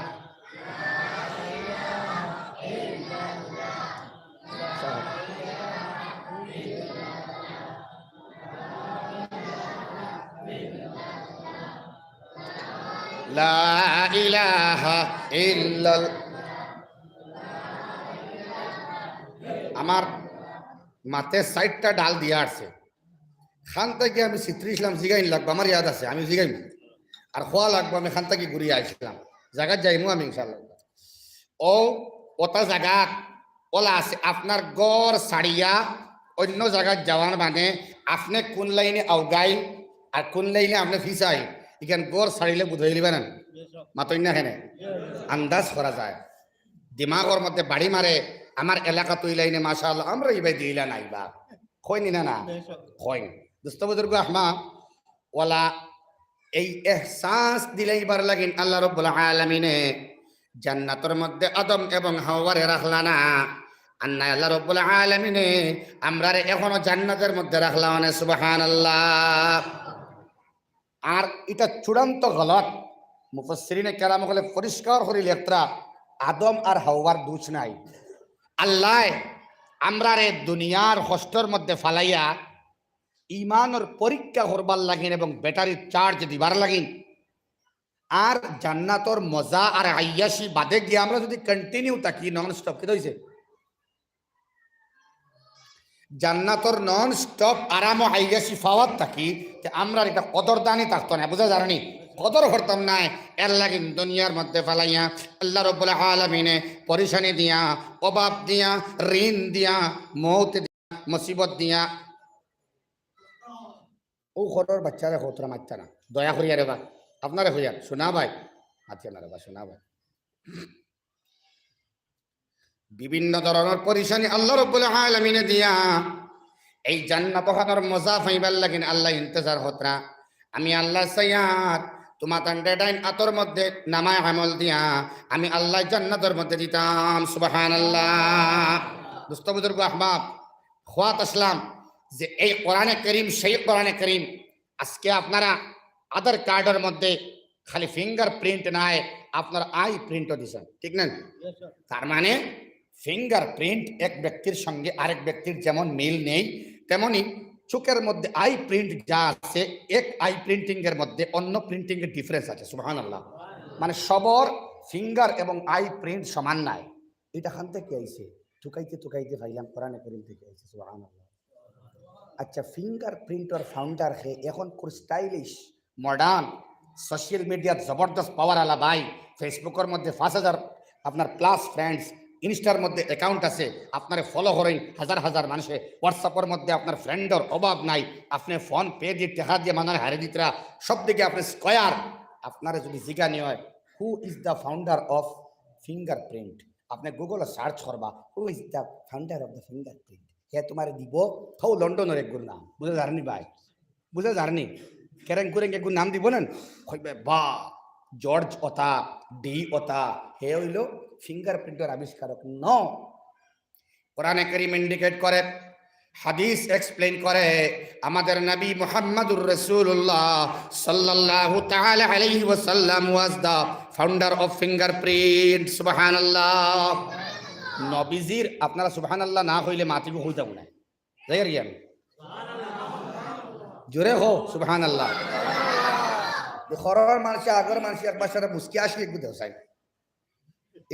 লা ইলাহা ইল্লাল্লাহ। আমার মাতে 60টা ডাল দিয়া আসছে, খান থেকে আমি চিত্রি ইসলাম জিগাইন লাগবো, আমার ইয়াদ আছে আমি জিগাইম, আর খোয়া লাগবো আমি খান থেকে ঘুরিয়ে আসলাম, জায়গায় যাইমু আমি ইনশাল্লাহ। ও ওটা জায়গা ওলা আছে, আপনার গড় ছাড়িয়া অন্য জায়গায় যাওয়ার মানে আপনি কোন লাইনে আউগাই আর কোন লাইনে আপনি ফিসাই, এখানে গড় ছাড়িলে বুঝাই লিবে না মাতই না, হেনে আন্দাজ করা যায়। দিমাগর মধ্যে বাড়ি মারে, আমার এলাকা তুই লাইনে মাশাআল্লাহ আমরা ইবাই দিলা নাইবা কইনি না না কইন। দোস্ত বুজুর্গ আহমা ওয়ালা এই এহসাস দিলাইবার লাগিন আল্লাহ রাব্বুল আলামিনে জান্নাতের মধ্যে আদম এবং হাওয়ারে রাখলা না, আন্না আল্লাহ রাব্বুল আলামিনে আমরারে এখনো জান্নাতের মধ্যে রাখলা মানে সুবহানাল্লাহ। আর এটা চূড়ান্ত গলত, মুফাসসিরিনে কেরাম বলে পরিষ্কার করে লেখরা আদম আর হাওয়ার দোষ নাই। আল্লাহ আমরারে দুনিয়ার কষ্টর মধ্যে ফালাইয়া ইমানের পরীক্ষা করবার লাগিন এবং ব্যাটারি চার্জ দিবার লাগিন, আর জান্নাতর মজা আর আয়াসি বাদে গিয়ে আমরা যদি কন্টিনিউ থাকি নন স্টপ, কি হইছে জান্নাতর নন স্টপ আরাম ও আয়াসি পাওয়ার থাকি, আমরা এটা কদরদানি থাকতো না, বুঝা জানি কদর করতাম না। এর লাগিন দুনিয়ার মধ্যে ফালাইয়া আল্লাহ রাব্বুল আলামিনে পরেশানি দিয়া, অভাব দিয়া, ঋণ দিয়া, মৌত দিয়া, মুসিবত দিয়া, ও ঘরের বাচ্চারা খতরা মারতা না, দয়া করিয়া রে বা আপনারে হইয়া শোনা ভাই, আচ্ছা না রে বা শোনা ভাই, বিভিন্ন ধরনের পরেশানি আল্লাহ রাব্বুল আলামিনে দিয়া এই জান্নাত খানার মজা পাইবার লাগিন আল্লাহ ইন্তজার হতরা। আমি আল্লাহ সাইয়ার তোমার তান্ডাইন আতর মধ্যে নামায় আমল দিয়া আমি আল্লাহ জান্নাতের মধ্যে দিতাম সুবহানাল্লাহ। দোস্ত বুজুর্গ আহবাব খোয়াত আসলাম যে এই কোরআনে করিম, সেই কোরআনে করিম আজকে আপনারা আধার কার্ডের মধ্যে খালি ফিঙ্গার প্রিন্ট নাই, আপনার আই প্রিন্টও দিছেন, ঠিক না? তার মানে ফিঙ্গার প্রিন্ট এক ব্যক্তির সঙ্গে আরেক ব্যক্তির যেমন মিল নেই, তেমনি চোখের মধ্যে আই প্রিন্ট যা আছে, এক আই প্রিন্টিং এর মধ্যে অন্য প্রিন্টিং এর ডিফারেন্স আছে। সুবহানাল্লাহ। মানে সবর ফিঙ্গার এবং আই প্রিন্ট সমান নাই। এটা খান থেকে আইছে, টুকাইতে টুকাইতে ভাইলাম কোরআনে কারীম থেকে আইছে। সুবহানাল্লাহ। আচ্ছা, ফিঙ্গার প্রিন্টর ফাউন্ডার হে এখন খুব স্টাইলিশ মডার্ন সোশ্যাল মিডিয়ার জবরদস্ত পাওয়ার আলা ভাই। ফেসবুকের মধ্যে 5,000 আপনার প্লাস ফ্রেন্ডস, ইনস্টার মধ্যে অ্যাকাউন্ট আছে, আপনার ফলো করেন হাজার হাজার মানুষে, হোয়াটসঅ্যাপের মধ্যে আপনার ফ্রেন্ডর অভাব নাই, আপনি ফোন পে দিয়ে টাকা দিয়ে মানুষ হারে দিতরা, সব দিকে আপনি স্কয়ার। আপনারা যদি জিজ্ঞানি হয় who is the founder of fingerprint, আপনি গুগলে সার্চ করবা who is the founder of the fingerprint, হে তোমার দিব হৌ লন্ডনের একগুর নাম, বুঝে জানি ভাই, বুঝে জানি কেরেং কুরেং একগুর নাম দিব নেন, কইবে বা জর্জ ওতা ডি ওতা, হে হইল ফিঙ্গার প্রিন্টের আবিষ্কারক। ন, কোরআনে কারীম ইন্ডিকেট করে, হাদিস এক্সপ্লেইন করে, আমাদের নবী মুহাম্মদুর রাসূলুল্লাহ সাল্লাল্লাহু তাআলা আলাইহি ওয়াসাল্লাম ওয়াজ দা ফাউন্ডার অফ ফিঙ্গারপ্রিন্ট। সুবহানাল্লাহ। নবীজির আপনারা সুবহানাল্লাহ না হইলে মাতিগো হই যাব না, যাই রিয়াম জোরে হো সুবহানাল্লাহ। খরর মানুষ আগর মানুষ একবার সারা মুস্কি আসি একটু দেও সাই,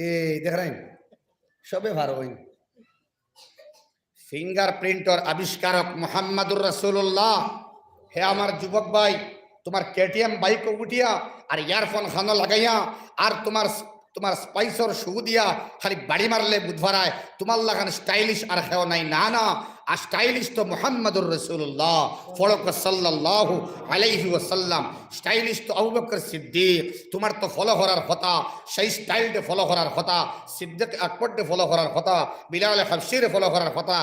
এই দেখেন সবে ভালো হইন। ফিঙ্গার প্রিন্টর আবিষ্কারক মুহাম্মদুর রাসূলুল্লাহ। হে আমার যুবক ভাই, তোমার কেটিএম বাইক উঠিয়া আর ইয়ারফোন খানো লাগাইয়া আর তোমার স্পাইসর শু দিয়া খালি বাড়ি মারলে বুধবারায় তোমার লাগান স্টাইলিশ আর খেও নাই। না না, আর স্টাইলিশ তো মুহাম্মদুর রাসূলুল্লাহ ফড়ক সাল্লাল্লাহু আলাইহি ওয়াসাল্লাম। স্টাইলিশ তো আবু বকর সিদ্দিক, তোমার তো ফলো করার কথা, সেই স্টাইলটা ফলো করার কথা, সিদ্দিক আকবরকে ফলো করার কথা, বিলাল হাবশিরে ফলো করার কথা।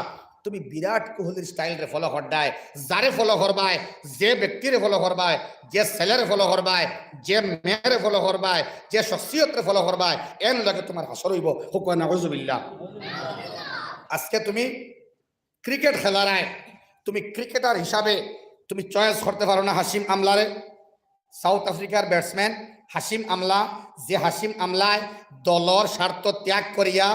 তুমি বিরাট কোহলির স্টাইলরে ফলো করবায়, যারে ফলো করবায়, যে ব্যক্তিরে ফলো করবায়, যে ছেলেরে ফলো করবায়, যে মেয়েরে ফলো করবায়, যে শখসিয়তরে ফলো করবায়, এর লাগে তোমার হাসর হইব। হুকুম নাউজুবিল্লাহ। আজকে তুমি ক্রিকেট খেলারায় তুমি ক্রিকেটার হিসাবে তুমি চয়েস করতে পারো না হাশিম আমলারে, সাউথ আফ্রিকার ব্যাটসম্যান হাশিম আমলা, যে হাশিম আমলায় দলর স্বার্থ ত্যাগ করিয়া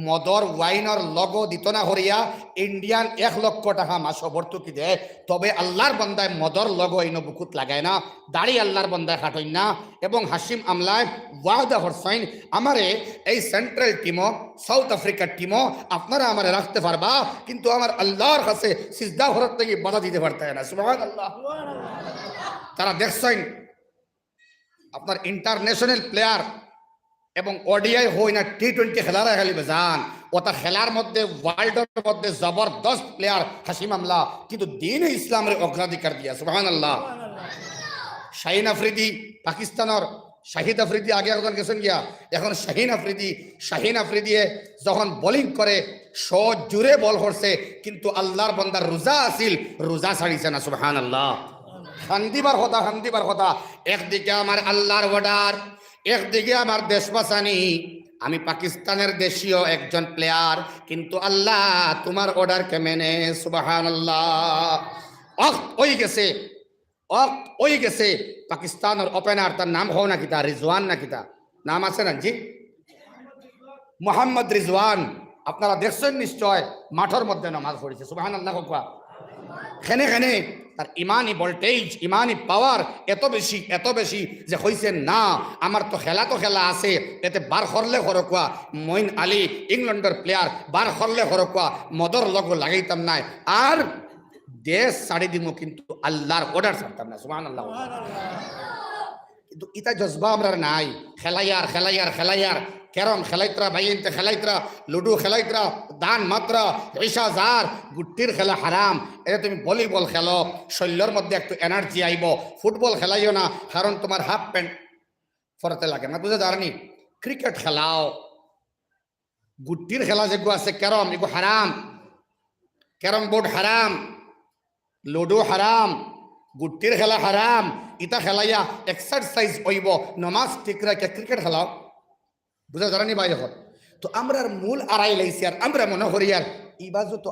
মদর ওয়াইনর লগো দিত না হরিয়া ইন্ডিয়ান 1 লক্ষ টাকা মাস ভর্তুকি দেয়, তবে আল্লাহর বন্দায় মদর লগো ইন বুকুত লাগায় না, দাড়ি আল্লাহর বন্দায় খাটইন না। এবং হাশিম আমলায় ওয়াদা হরসাইন, আমারে এই সেন্ট্রাল টিমও সাউথ আফ্রিকার টিমও আপনারা আমারে রাখতে পারবা, কিন্তু আমার আল্লাহর কাছে সিজদা হরত থেকে বাধা দিতে পারতে না। সুবহানাল্লাহ। তারা দেখছেন আপনার ইন্টারন্যাশনাল প্লেয়ার এবং ওডিআই হই না টি20 খেলারা খেলিবে যান, ওটা খেলার মধ্যে ওয়ার্ল্ডের মধ্যে জবরদস্ত প্লেয়ার হাশিম আমলা, কিন্তু দিন ইসলামের অগ্রাধিকার দিয়া। সুবহানাল্লাহ। শাহিন আফ্রিদি পাকিস্তানের, শাহিদ আফ্রিদি আগে একজন গেছেন গিয়া, এখন শাহিন আফ্রিদিয়ে যখন বোলিং করে জুড়ে বল করছে, কিন্তু আল্লাহর বান্দার রোজা আসিল, রোজা ছাড়িছে না। সুবহানাল্লাহ। হান্দিবার কথা, একদিকে আমার আল্লাহর অর্ডার, একদিকে আমার দেশ বাঁচানি, আমি পাকিস্তানের দেশীয় একজন প্লেয়ার, কিন্তু আল্লাহ তোমার অর্ডারকে মেনে। সুবহানাল্লাহ। ওই গেছে পাকিস্তানের ওপেনার, তার নাম হও না কিতা, রিজওয়ান না কিতা নাম আছে না জি, মোহাম্মদ রিজওয়ান। আপনারা দেখছেন নিশ্চয়, মাঠের মধ্যে নামাজ পড়েছে। সুবহানাল্লাহ। খেনে তার ইমানি ভোল্টেজ, ইমানি পাওয়ার এত বেশি যে হইছে না, আমার তো খেলা আছে, এতে বার করলে হরকুয়া মঈন আলী ইংল্যান্ডের প্লেয়ার, বার করলে হরকুয়া মদর লগ লাগাইতাম নাই, আর দেশ ছাড়ি দিব, কিন্তু আল্লাহর অর্ডার ছাড়তাম না। সুবহানাল্লাহ। কিন্তু ইতা জজবা আমরা নাই। খেলাইয়ার ক্যারম খেলাইতরা, ভাইতে খেলাইতরা, লুডু খেলাইতরা, দান মাত্রা, ঋষাজার, গুট্টির খেলা হারাম। এটা তুমি ভলিবল খেলো, শরীরের মধ্যে একটু এনার্জি আইব। ফুটবল খেলাইও না, কারণ তোমার হাফ প্যান্ট ফরতে লাগে না, বুঝে দাঁড়ানি। ক্রিকেট খেলাও, গুট্টির খেলা যেগুলো আছে ক্যারম, এগুলো হারাম। ক্যারম বোর্ড হারাম, লুডু হারাম, গুট্টির খেলা হারাম। ইটা খেলাইয়া এক্সারসাইজ হইব, নমাজ ঠিক রাখে ক্রিকেট খেলাও, বুঝা জানি ভাই। এখন তো আমরার মূল আড়াই লাইছি আর আমরা মনে করি আর ইবাজও তো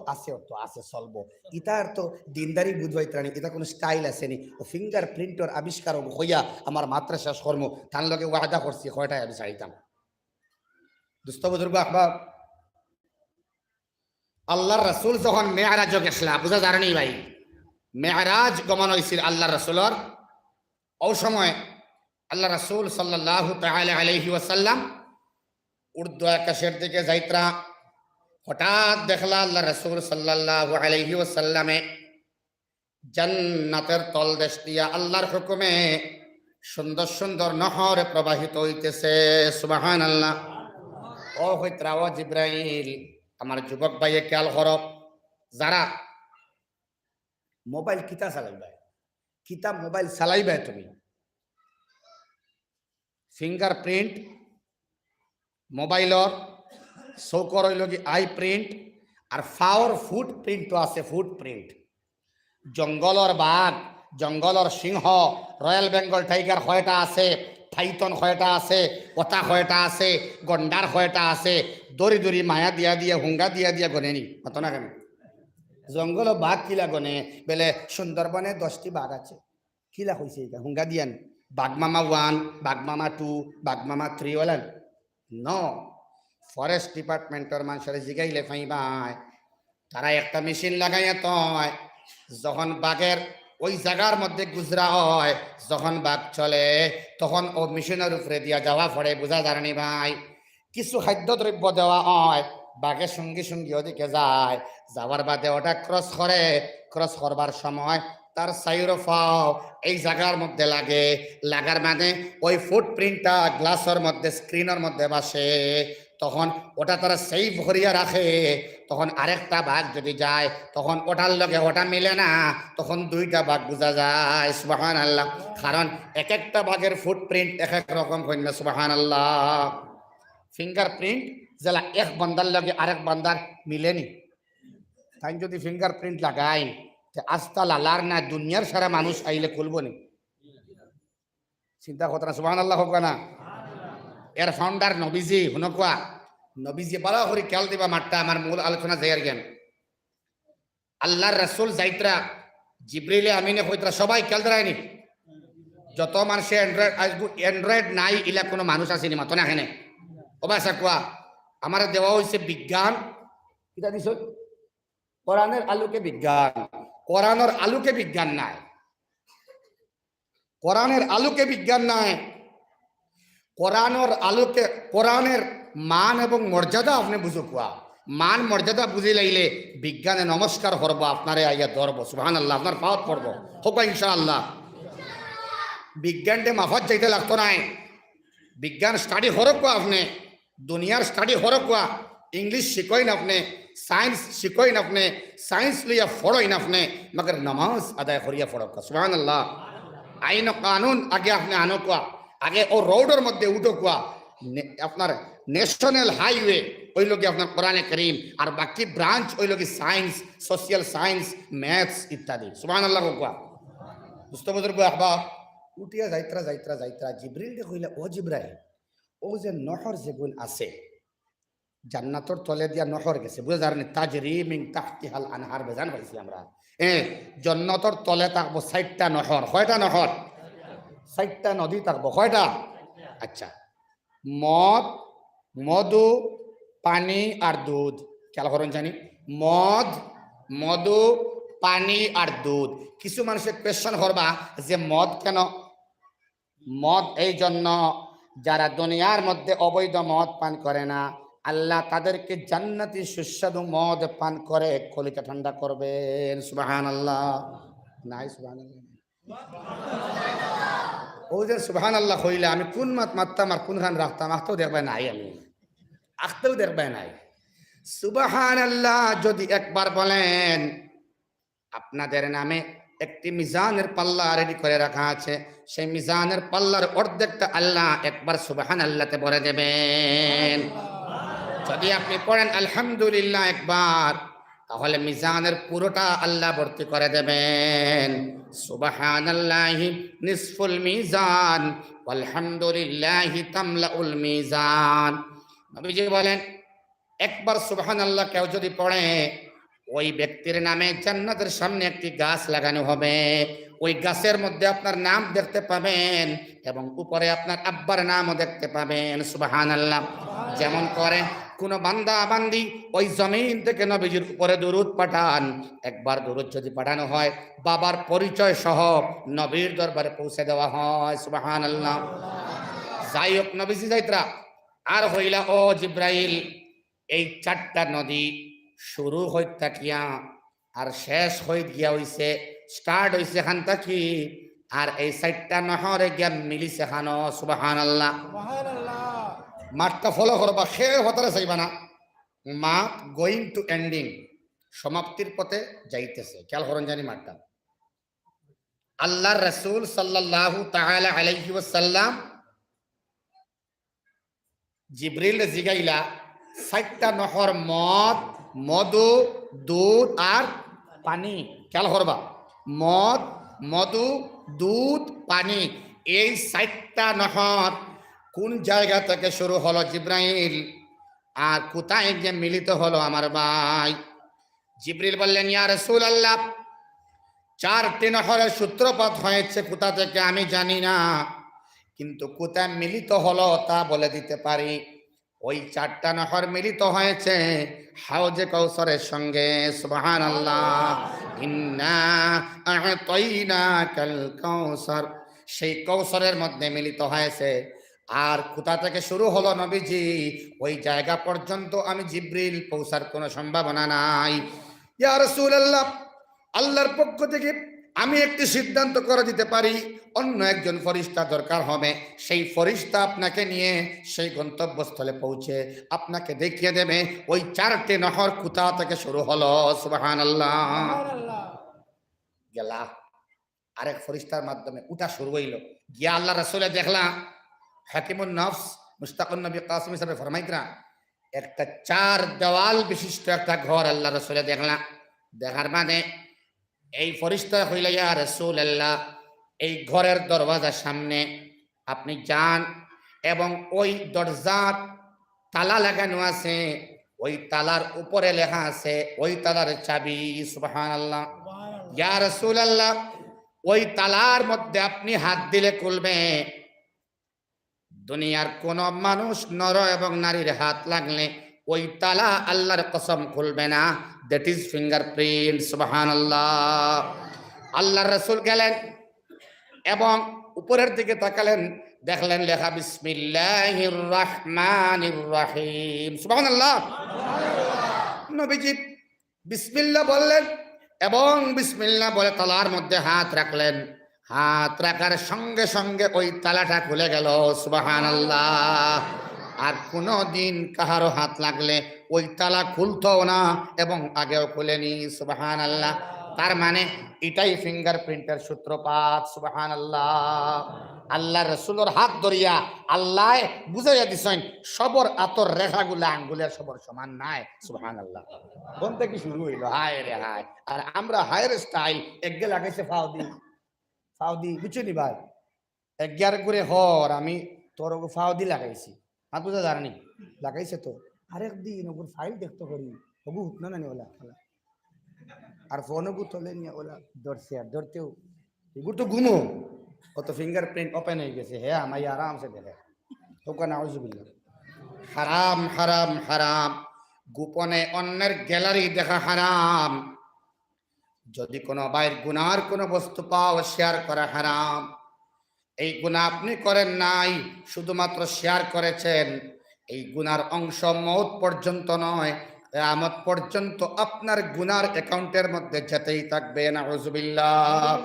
আছে চলবো ইতার তো দিনদারি বুঝবাইতানি এটা কোনো স্টাইল আসেনি ও ফিঙ্গার প্রিন্টর আবিষ্কার হইয়া আমার মাদ্রাসা কর্ম তার লগে ওয়াদা করছি কয়টায় আমি চাইতাম দুস্থ বুজুর্গ আহবাব আল্লাহর রাসূল যখন মেয়ারাজ গেছলা বুঝা জানেনি ভাই মেয়ারাজ গমন হয়েছিল আল্লাহ রাসূলের ও সময় আল্লাহ রাসূল সাল্লাল্লাহু তাআলা আলাইহি ওয়াসাল্লাম উর্দু আকাশের দিকে যাইত্রা হঠাৎ দেখলা আল্লাহ রাসূল সাল্লাল্লাহু আলাইহি ওয়াসাল্লামে জান্নাতের তলদেশ দিয়া আল্লাহর হুকুমে সুন্দর সুন্দর নহর প্রবাহিত হইতেছে সুবহানাল্লাহ ও হইত্রা ও জিব্রাইল আমার যুবক ভাইয়ে খেয়াল করো যারা মোবাইল কিতা চালাইবা কিতা মোবাইল চালাইবা তুমি ফিঙ্গার প্রিন্ট মোবাইলর চৌকর হইল কি আই প্রিন্ট আর ফাওয়ার ফুট প্রিন্ট আছে ফুট প্রিন্ট জঙ্গলর বাঘ জঙ্গলর সিংহ রয়্যাল বেঙ্গল টাইগার কয়টা আছে ফাইতন কয়টা আছে ওতা কয়টা আছে গন্ডার কয়টা আছে দড়ি দড়ি মায়া দিয়া দিয়া হুঙ্গা দিয়া দিয়া গনেনি অত না কেন জঙ্গল বাঘ কিলা গনে বেলে সুন্দরবনে 10টি বাঘ আছে কিলা হয়েছে এটা হুঙ্গা দিয়ান বাঘমামা 1 বাঘমামা 2 বাঘমামা 3 বলেন ন ফরেস্ট ডিপার্টমেন্টের মানুষের জিগাইলে ফাইবাই তারা একটা মেশিন লাগাইয়া তয় যখন বাঘের ওই জায়গার মধ্যে গুজরা হয় যখন বাঘ চলে তখন ও মেশিনের উপরে দিয়া যাওয়া পড়ে বোঝা জানি ভাই কিছু খাদ্যদ্রব্য দেওয়া হয় বাঘের সঙ্গে সঙ্গে ওদিকে যায় যাওয়ার বাদে ওটা ক্রস করে ক্রস করবার সময় তার সাইরো ফাও এই জায়গার মধ্যে লাগে লাগার মানে ওই ফুটপ্রিন্টটা গ্লাসের মধ্যে স্ক্রিনের মধ্যে বসে তখন ওটা তারা সেভ করিয়া রাখে তখন আরেকটা বাঘ যদি যায় তখন ওটার লগে ওটা মিলে না তখন 2টা বাঘ বোঝা যায় সুবহানাল্লাহ কারণ এক একটা বাঘের ফুটপ্রিন্ট এক এক রকম হয় না সুবহানাল্লাহ ফিঙ্গার প্রিন্ট যেলা এক বান্দার লগে আরেক বান্দার মিলেনি তাই যদি ফিঙ্গার প্রিন্ট লাগাই আস্তাল আল্লাহর না দুনিয়ার সারা মানুষ আইলে খুলবো নি চিন্তা কথা না সুবহানাল্লাহ হোক না এর ফাউন্ডার নবীজি হুনকুয়া নবীজি বলা করে খেয়াল দিবা মাঠটা আমার মূল আলোচনা যাইয়ার জ্ঞান আল্লাহর রাসূল যাইত্রা জিব্রিলে আমিনে হইত্রা সবাই খেয়াল দেয়নি যত মানুষে অ্যান্ড্রয়েড নাই ইলা কোনো মানুষ আসেনি মাতো না এখানে অবাসা কোয়া আমার দেওয়া হয়েছে বিজ্ঞান এটা দিছ কোরআনের আলোকে বিজ্ঞান কোরআনের আলোকে বিজ্ঞান নাই কোরআনের আলোকে বিজ্ঞান নাই কোরআনের আলোকে কোরআনের মান এবং মর্যাদা আপনি বুঝো কোয়া মান মর্যাদা বুঝি লাইলে বিজ্ঞানে নমস্কার করবো আপনারে আইয়া ধরবো সুবহানাল্লাহ আপনার পাওয়াত পড়বো হোক ইনশাআল্লাহ বিজ্ঞানটা মাফাত যাইতে লাগতো নাই বিজ্ঞান স্টাডি হরক কোয়া আপনি দুনিয়ার স্টাডি হরক কোয়া इंग्लिश शिकोइन अपने साइंस शिकोइन अपने साइंस लिया फोड़ोइन अपने मगर नमाज अदा करिया फोड़ो का सुभान अल्लाह आईन कानून आगे अपने आनो को आगे और रोडर मध्य उठो को আপনার ন্যাশনাল হাইওয়ে ওই লোকে আপনার কোরআনে কারীম আর বাকি ব্রাঞ্চ ওই লোকে সায়েন্স সোশ্যাল সায়েন্স ম্যাথস ইত্যাদি সুবহানাল্লাহ কোয়া দোস্ত বুজুর্গ আহবাব উঠিয়া যাইত্রা যাইত্রা যাইত্রা জিবরিল কে কইলা ও জিবরাইল ও যে নহর যেগুন আছে জান্নাতর তলে দিয়া নহর গেছে বুঝা জানি তাজরি মিন তাহতিহাল আনহার বেজান পাইছি আমরা জান্নাতর তলে থাকবো 60টা নহর কয়টা নহর 60টা নদী থাকবো কয়টা আচ্ছা মদ মধু পানি আর দুধ খেয়াল করুন জানি মদ মধু পানি আর দুধ কিছু মানুষের কোয়েশ্চন করবা যে মদ কেন মদ এই জন্য যারা দুনিয়ার মধ্যে অবৈধ মদ পান করে না আল্লাহ তাদেরকে জান্নাতি সুস্বাদু মদ পান করে কলিজা ঠান্ডা করবেন সুবহানাল্লাহ নাই সুবহানাল্লাহ ও যে সুবহানাল্লাহ কইলে আমি কোন মাত মারতাম আর কোন খান রাখতাম আখতেও দেখবে নাই আমি আখতেও দেখবে নাই সুবহানাল্লাহ যদি একবার বলেন আপনাদের নামে একটি মিজানের পাল্লা রেডি করে রাখা আছে সেই মিজানের পাল্লার অর্ধেকটা আল্লাহ একবার সুবহানাল্লাহতে ভরে দেবেন যদি আপনি পড়েন আলহামদুলিল্লাহ একবার তাহলে মিজানের পুরোটা আল্লাহ ভর্তি করে দেবেন সুবহানাল্লাহি নিসফুল মিজান আলহামদুলিল্লাহি তামলাউল মিজান নবীজি বলেন একবার সুবহানাল্লাহ কেউ যদি পড়ে, ওই ব্যক্তির নামে জান্নাতের সামনে একটি গাছ লাগানো হবে। ওই গাছের মধ্যে আপনার নাম দেখতে পাবেন এবং উপরে আপনার আব্বার নামও দেখতে পাবেন। সুবহানাল্লাহ। যেমন করে কোন বান্দা বান্দি ওই জমিন থেকে নবীজির উপরে দুরূদ পাঠান, একবার দুরূদ যদি পাঠানো হয়, বাবার পরিচয় সহ নবীর দরবারে পৌঁছে দেওয়া হয়। সুবহানাল্লাহ। যাই হোক, নবীজি যাইত্রা আর হইলা ও জিব্রাইল, এই 4টা নদী শুরু হইত থাকিয়া আর শেষ হইত গিয়া হইছে, স্টার্ট হইছে খান থাকি, আর এই 4টা নহরে গিয়া মিলিছে খানো। সুবহানাল্লাহ। মাঠটা ফলো করবা, সে হতারে চাইবা না। মাঠ গোয়িং টু এন্ডিং, সমাপ্তির পথে যাইতেছে। খেয়াল করেন জানি মাঠটা। আল্লাহর রাসূল সাল্লাল্লাহু তাআলা আলাইহি ওয়াসাল্লাম জিবরিল জিগাইলা 4টা নহর মদ, মধু, দুধ আর পানি। খেয়াল করবা, মদ, মধু, দুধ, পানি, এই 4টা নহর কোন জায়গা থেকে শুরু হলো জিব্রাইল, আর কোথায় গিয়ে মিলিত হলো আমার ভাই? জিবরিল বললেন, ইয়া রাসূলুল্লাহ, 4টি নহরের সূত্রপাত হয়েছে কোথা থেকে আমি জানি না, কিন্তু কোথায় মিলিত হলো তা বলে দিতে পারি। ওই 4টা নহর মিলিত হয়েছে হাউজে কাউসারের সঙ্গে। সুবহানাল্লাহ। ইন্না আ'তাইনাকাল কাউসার, সেই কাউসারের মধ্যে মিলিত হয়েছে। আর কোথা থেকে শুরু হলো নবীজি, ওই জায়গা পর্যন্ত আমি জিবরিল পৌঁছার কোনো সম্ভাবনা নাই। ইয়া রাসূলুল্লাহ, আল্লাহর পক্ষ থেকে আমি একটি সিদ্ধান্ত করে দিতে পারি, অন্য একজন ফেরেশতা দরকার হবে। সেই ফেরেশতা আপনাকে নিয়ে সেই গন্তব্যস্থলে পৌঁছে আপনাকে দেখিয়ে দেবে ওই 4টে নহর কোথা থেকে শুরু হলো। সুবহানাল্লাহ। গেলা আরেক ফেরেশতার মাধ্যমে উঠা শুরু হইল। গিয়া আল্লাহ রাসূলে দেখলা, হাকিমুন নফস মুশতাকুন নবী কাসিম সাহেব ফরমাইতরা, একটা 4 দেওয়াল বিশিষ্ট একটা ঘর আল্লাহ রাসূলে দেখলা। দেখার মানে এই ফেরেশতা হইল, ইয়া রাসূলুল্লাহ, এই ঘরের দরওয়াজার সামনে আপনি যান এবং ওই দরজার তালা লাগানো আছে, ওই তালার উপরে লেখা আছে ওই তালার চাবি। সুবহানাল্লাহ। ইয়া রাসূলুল্লাহ, ওই তালার মধ্যে আপনি হাত দিলে খুলবে। দুনিয়ার কোন মানুষ, নর এবং নারীর হাত লাগলে ওই তালা আল্লাহর কসম খুলবে না। That is fingerprint. সুবহানাল্লাহ। আল্লাহর রাসূল গেলেন এবং উপরের দিকে তাকালেন, দেখলেন লেখা বিসমিল্লাহির রহমানির রহিম। সুবহানাল্লাহ। নবীজি বিসমিল্লাহ বললেন এবং বিসমিল্লাহ বলে তালার মধ্যে হাত রাখলেন। হাত রাখার সঙ্গে সঙ্গে ওই তালাটা খুলে গেল। সুবহানাল্লাহ। আর কোনো দিন কাহারো হাত লাগলে ওই তালা খুলতো না এবং আগেও খুলেনি। সুবহানাল্লাহ। তার মানে এটাই ফিঙ্গারপ্রিন্টের সূত্রপাত। সুবহানাল্লাহ। আল্লাহ রসুলের হাত ধরিয়া আল্লাহ বুঝাইয়া দিছেন সবর আতর রেখাগুলা আঙ্গুলের সবর সমান নাই। সুবহানাল্লাহ। কোন থেকে শুরু হইল? হায় রে হায়। আর আমরা হায়ের স্টাইল একগে লাগাইছে ফাউদি, ফাউদি বুঝছি ভাই, একগার করে হর আমি তোর ফাউদি লাগাইছি, হাত বুঝা জানি লাগাইছে তো আরেকদিন ওগুর ফাইল দেখতে করি ওগু উঠনা না ওলা আর ফোনগু তোলে নিয়ে ওলা ধরছে, আর ধরতেও এগুলো তো ঘুমো কত ফিঙ্গারপ্রিন্ট ওপেন হয়ে গেছে। হ্যাঁ আমার আরামসে দেখে ওখানে আউযুবিল্লাহ। হারাম হারাম হারাম, গোপনে অন্যের গ্যালারি দেখা হারাম। যদি কোনো ভাইয়ের গুনার কোনো বস্তু পাও শেয়ার করা হারাম। এই গুনাহ আপনি করেন নাই, শুধুমাত্র শেয়ার করেছেন। এই গুনার অংশ মওত পর্যন্ত নয়, কিয়ামত পর্যন্ত আপনার গুনার অ্যাকাউন্টের মধ্যে যেতেই থাকবে। নাউযুবিল্লাহ।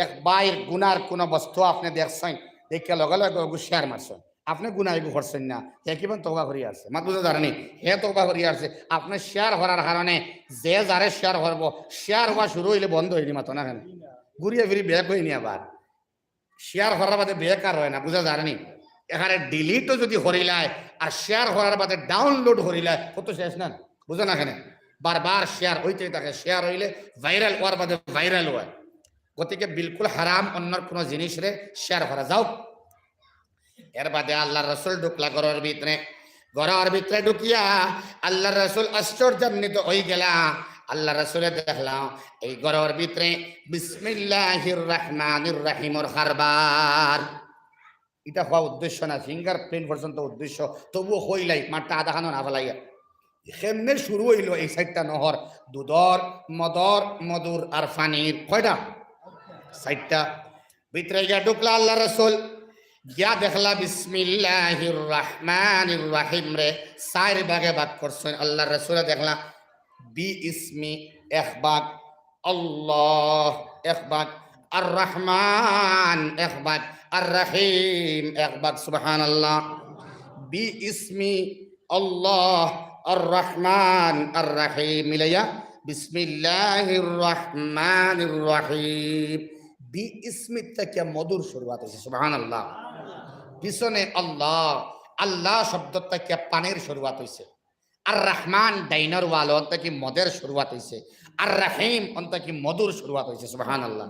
এক ভাইয়ের গুনার কোনো বস্তু আপনি দেখছেন, দেখে লগে লগে ওগু শেয়ার মারছেন, আপনি গুনাহ এগু করছেন না, একইবার তওবা করিয়া আসছে, মাত বুঝা জানি হে তওবা করিয়া আসছে। আপনি শেয়ার করার কারণে যে যারে শেয়ার করবো, শেয়ার হওয়া শুরু হইলে বন্ধ হইনি মাতো না, কেন ঘুরিয়ে ফিরি ব্যাক হইনি। আবার শেয়ার করার বাদে বেকার হয় না, বুঝা জানি। এখানে ডিলিটও যদি হরিলায় আর শেয়ার করার বাদে ডাউনলোড হরিলায় কত শেষ না, বুঝো না? এখানে বারবার শেয়ার হইতেই থাকে, শেয়ার হইলে ভাইরাল হওয়ার বাদে ভাইরাল হয়। গতিকে বিলকুল হারাম অন্যর কোনো জিনিস রে শেয়ার করা। যাও এর বাদে আল্লাহ রসুল ঢুকলা ঘরের ভিতরে ঘরের ভিতরে ঢুকিয়া আল্লাহ রসুল আশ্চর্যান্বিত হয়ে গেলা। আল্লাহ রসুলে দেখলাম এই ঘরের ভিতরে বিসমিল্লাহির রহমানির রহিমর কারবার। এটা হওয়া উদ্দেশ্য না, ফিঙ্গার প্রিন্ট পর্যন্ত উদ্দেশ্য, তবুও হইলাই মাঠটা আধা খানো না ফেলাইয়া। কেমনে শুরু হইল এই সাইডটা নহর, দুধর মদর মধুর আর ফানির কয়টা সাইডটা। ভিতরে গিয়া ঢুকলা আল্লাহ রসুল, গিয়া দেখলা বিসমিল্লাহির রহমানির রহিম রে চার ভাগে ভাগ করছেন। আল্লাহ রসুলে দেখলা বি ইসমি এক ভাগ, আল্লাহ এক ভাগ, আর রহমান এক ভাগ, আর রহিম এক ভাগ। সুবহানাল্লাহ। বি ইসমি আল্লাহ আর রহমান আর রহিম মিলাইয়া বিসমিল্লাহির রহমানির রহিম। বি ইসমিত থেকে মধুর শুরুয়াত হয়েছে। সুবহানাল্লাহ। পিছনে আল্লাহ, আল্লাহ শব্দ থেকে পানের শুরুয়াত হয়েছে। আর রহমান ডাইনার ওয়াল থেকে মদের শুরুয়াত হয়েছে। আর রহিম থেকে মধুর শুরুয়াত হয়েছে। সুবহানাল্লাহ,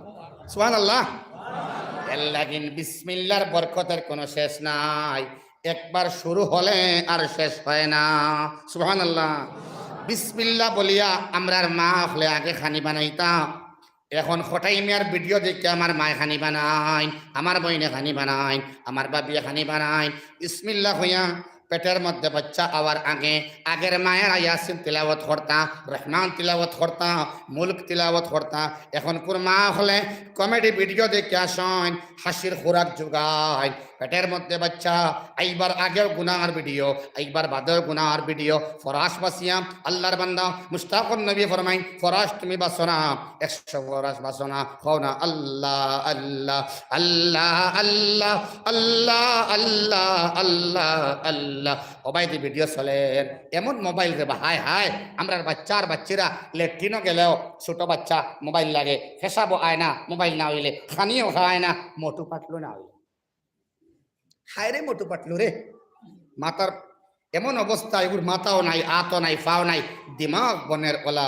সুবহানাল্লাহ। এল্লাগিন বিসমিল্লাহর বরকতের কোনো শেষ নাই, একবার শুরু হলে আর শেষ হয় না। সুবহানাল্লাহ। বিসমিল্লাহ বলিয়া আমরার মা হলে আগে খানি বানাইতাম, এখন হঠাই মিয়ার ভিডিও দেখে আমার মায় খানি বানাই, আমার বইনে খানি বানাই, আমার বাবিয়ে খানি বানাই। বিসমিল্লাহ হইয়া পেটের মধ্যে বাচ্চা আওয়ার আগে আগের মায়ের ইয়াসিন তিলাওয়াত করতা, রহমান তিলাওয়াত করতা, মুলক তিলাওয়াত করতা। এখন কোন মা হলে কমেডি ভিডিও দেখে আসেন, হাসির খোরাক যোগায়। পেটের মধ্যে বাচ্চা এইবার আগেও গুনার ভিডিও, এইবার বাদেও গুনার ভিডিও। ফরাস বাসিয়া আল্লাহর বান্দা মুস্তাকুন নবী ফরমাইন, ফরাস তুমি বাসো না, 100 ফরাস বাসো না, খাও না আল্লাহ আল্লাহ আল্লাহ আল্লাহ আল্লাহ আল্লাহ আল্লাহ আল্লাহ। মোবাইলে ভিডিও চলেন, এমন মোবাইল দেবা হায় হায়। আমরা বাচ্চার বাচ্চারা লেট্রিনও গেলেও ছোট বাচ্চা মোবাইল লাগে, হেসাবো আয় না মোবাইল না হইলে, খানিও খায় না, মোটু পাতলু না হইলে। হায় রে মোটু পাতলু রে, মাতার এমন অবস্থা, এগুর মাথাও নাই, আতও নাই, ফাও নাই, দিমাগ বনের ওলা।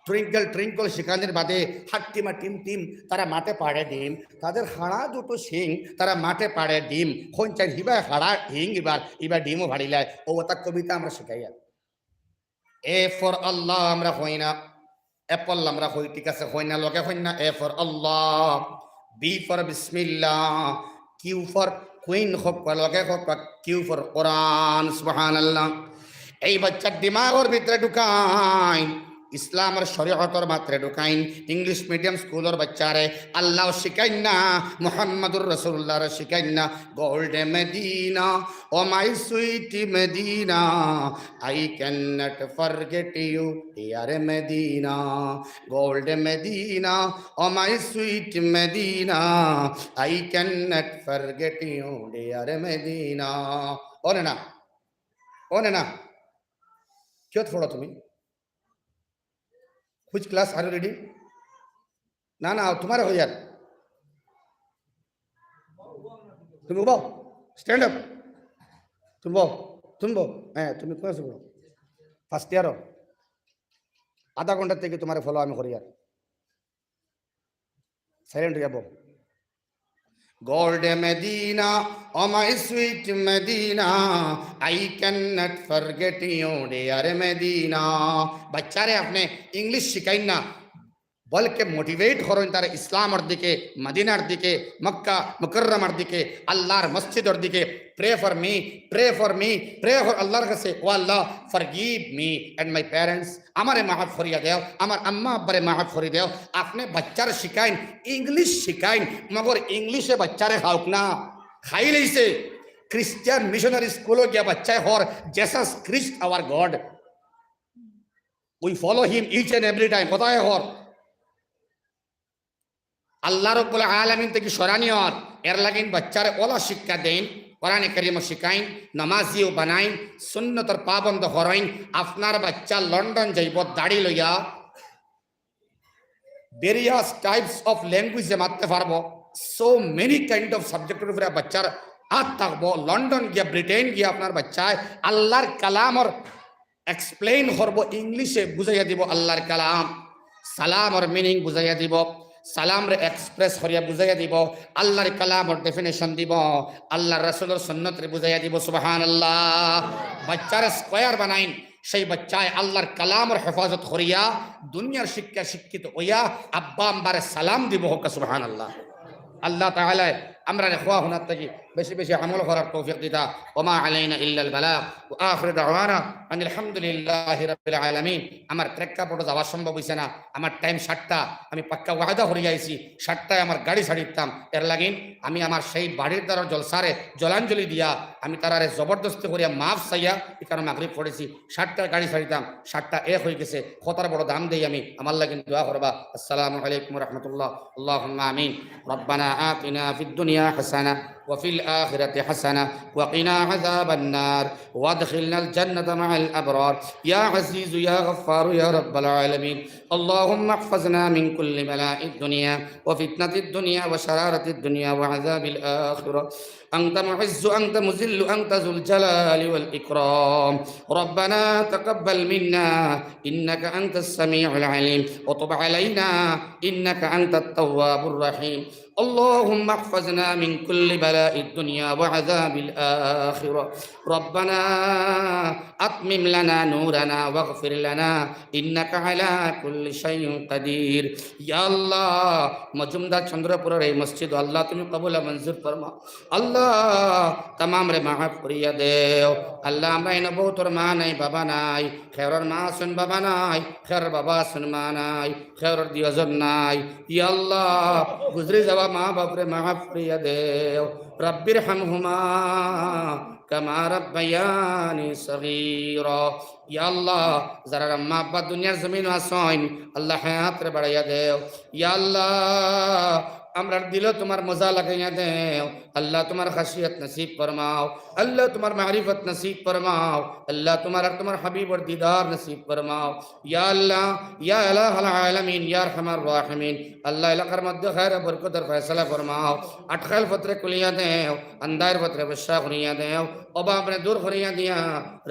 ট্রিঙ্কল ট্রিঙ্কল শিকানের বাদে হাট্টিমা টিম টিম তারা মাঠে পাড়ে ডিম, তাদের হাড়া দুটো শিং তারা মাঠে পাড়ে ডিম। খঞ্চার হিবা হাড়া হিং এবার এবার ডিমও ভাড়িলায়। ও তার কবিতা আমরা শিখাই। এ ফর আল্লাহ আমরা হই না, অ্যাপল আমরা হই, ঠিক আছে হই না, লগে হই না। এ ফর আল্লাহ, বি ফর বিসমিল্লাহ, কিউ ফর কুইন হোক লগে হোক, কিউ ফর কোরআন। সুবহানাল্লাহ। এই বাচ্চার দিমাগের ভিতরে ঢুকাই ইসলামের শরীয়তের মাত্রে ঢুকাইন। ইংলিশ মিডিয়াম স্কুলের বাচ্চারে আল্লাহ শিখাইন না, মুহাম্মাদুর রাসূলুল্লাহর শিখাইন না। Golden Medina oh my sweet Medina, I cannot forget you dear Medina. Golden Medina oh my sweet Medina, I cannot forget you dear Medina. ওরে না, ওরে না, क्यों थोड़ा तुम्हें कुछ क्लास आर यू रेडी? ना ना तुम्हारे हो यार, तुम उबाओ, स्टैंड अप, तुम बो, तुम कौन से बोलो फास्ट ईयर हो, आधा घंटा तक तुम्हारे फॉलो हमें करी यार, साइलेंट या बो। Gold Medina, oh my sweet Medina, I cannot forget you dear Medina। बच्चारे अपने इंग्लिश शिखाइन ना, बल्कि मोटिवेट करें तारे इस्लामर दिके, मदीनार दिके, मक्का मुकर्रमर दिके, अल्लाहर मस्जिदर दिके। Pray for me, pray for me, pray for Allah से, ओ अल्लाह forgive me and my parents। हमारे माफ फरिया देव, हमार अम्मा अब्बारे माफ फरी देव। आपने बच्चार शिकाइन इंग्लिश शिकाइन, मगर इंग्लिशे बच्चारे खाओक ना खाई नहीं से। क्रिश्चियन मिशनरी स्कूलों गया बच्चा है और Jesus Christ our God, we follow him each and every time। पता है और আল্লাহ রব্বুল আলামিন থেকে সরানি আর এর লাগিন বাচ্চারে ওলা শিক্ষা দেন, কোরআনে কারীম শিখাইন, নামাজিও বানাইন, সুন্নতর পাবন্দ হরাইন। আপনার বাচ্চা লন্ডন যাইব দাড়ি লইয়া, ভেরিয়াস টাইপস অফ ল্যাঙ্গুয়েজে মারতে পারবো, সো মেনি কাইন্ড অফ সাবজেক্টের উপরে বাচ্চার হাত থাকবো। লন্ডন গিয়া ব্রিটেন গিয়া আপনার বাচ্চায় আল্লাহর কালামর এক্সপ্লেইন করবো, ইংলিশে বুঝাইয়া দিব আল্লাহর কালাম, সালামর মিনিং বুঝাইয়া দিব। সালাম রে এক্সপ্রেস করিয়া বুঝাইয়া দিব, আল্লাহর কালামর ডেফিনেশন দিব, আল্লাহর রাসূলের সুন্নাত রে বুঝাইয়া দিব। সুবহানাল্লাহ। বাচ্চারে স্কয়ার বানাইন, সেই বাচ্চায় আল্লাহর কালামর হেফাজত করিয়া দুনিয়ার শিক্ষা শিক্ষিত হইয়া আব্বা আম্বারে সালাম দিব। হোক সুবহানাল্লাহ। আল্লাহ তাআলা আমরা খোয়া হুনার থেকে বেশি বেশি আমল করার তৌফিক দিতা। ওমা আলাইনা ইল্লাল বালাগ ওয়া আখিরু দাওয়ানা আনিল হামদুলিল্লাহি রাব্বিল আলামিন। আমার প্রেক্ষাপটে যাওয়া সম্ভব হইছে না, আমার টাইম 7টা, আমি পাক্কা ওয়াদা হয়ে আইছি 7টায় আমার গাড়ি ছাড়িতাম। এর লাগিন আমি আমার সেই বাড়ির দ্বারা জলসারে জলাঞ্জলি দিয়া আমি তারারে জবরদস্তি করিয়া মাফ চাইয়া এখানে মাগরিব পড়েছি। 7টায় গাড়ি ছাড়িতাম, 7টা 1 হয়ে গেছে। কতার বড় দাম দেই আমি, আমার লাগিন দোয়া করবা। আসসালামু আলাইকুম ওয়া রাহমাতুল্লাহ। আল্লাহুম্মা আমিন। রব্বানা আতিনা ফিদ দুনিয়া হাসানাহ وفي الآخرة حسنة وقنا عذاب النار وادخلنا الجنة مع الأبرار يا عزيز يا غفار يا رب العالمين. اللهم احفظنا من كل بلاء الدنيا وفتنة الدنيا وشرارة الدنيا وعذاب الآخرة. أنت معز أنت مذل أنت ذو الجلال والإكرام. ربنا تقبل منا إنك أنت السميع العليم وتب علينا إنك أنت التواب الرحيم. اللهم احفظنا من كل بلاء الدنيا وعذاب الآخرة. ربنا أتمم لنا نورنا واغفر لنا إنك على كل شيء قدير. يا الله মজুমদার চন্দ্রপুরের এই মসজিদ আল্লাহ তুমি কবুল মঞ্জুর ফরমাও। আল্লাহ तमाम রে মাফ করিয়া দেও। আল্লাহ আমরা এনে বহুতর মা নাই বাবা নাই, খেরর মা শুন বাবা নাই, খের বাবা শুন মা নাই, খেরর দিয়জন নাই। ইয়া আল্লাহ গুজরে যাওয়া মা বাপরে মাফ করিয়া দেও। রব্বির হামহুমা কামা রাব্বায়ানি সগীরা। ইয়া আল্লাহ যারা আম্মা আব্বা দুনিয়ার জমিন আসেন আল্লাহ হায়াত রে বাড়াইয়া দেও। ইয়া আল্লাহ আমরা দিল তোমার মজা লাগাইয়া দেও। আল্লাহ তোমার খাসিয়ত নসিব ফরমাও, আল্লাহ তোমার মারিফত নসিব ফরমাও, আল্লাহ তোমার আর তোমার হাবিবর দিদার নসিব ফরমাও। ইয়া আল্লাহ ইয়া ইলাহাল আলামিন ইয়া আরহামার রাহিমিন। আল্লাহ এলাকার মধ্যে খায়র বরকতের ফয়সালা ফরমাও। আটখাল ফতরে কুলিয়া দেও, আন্দার ফতরে বশা করিয়া দেও, অভাব রে দূর করিয়া দিয়া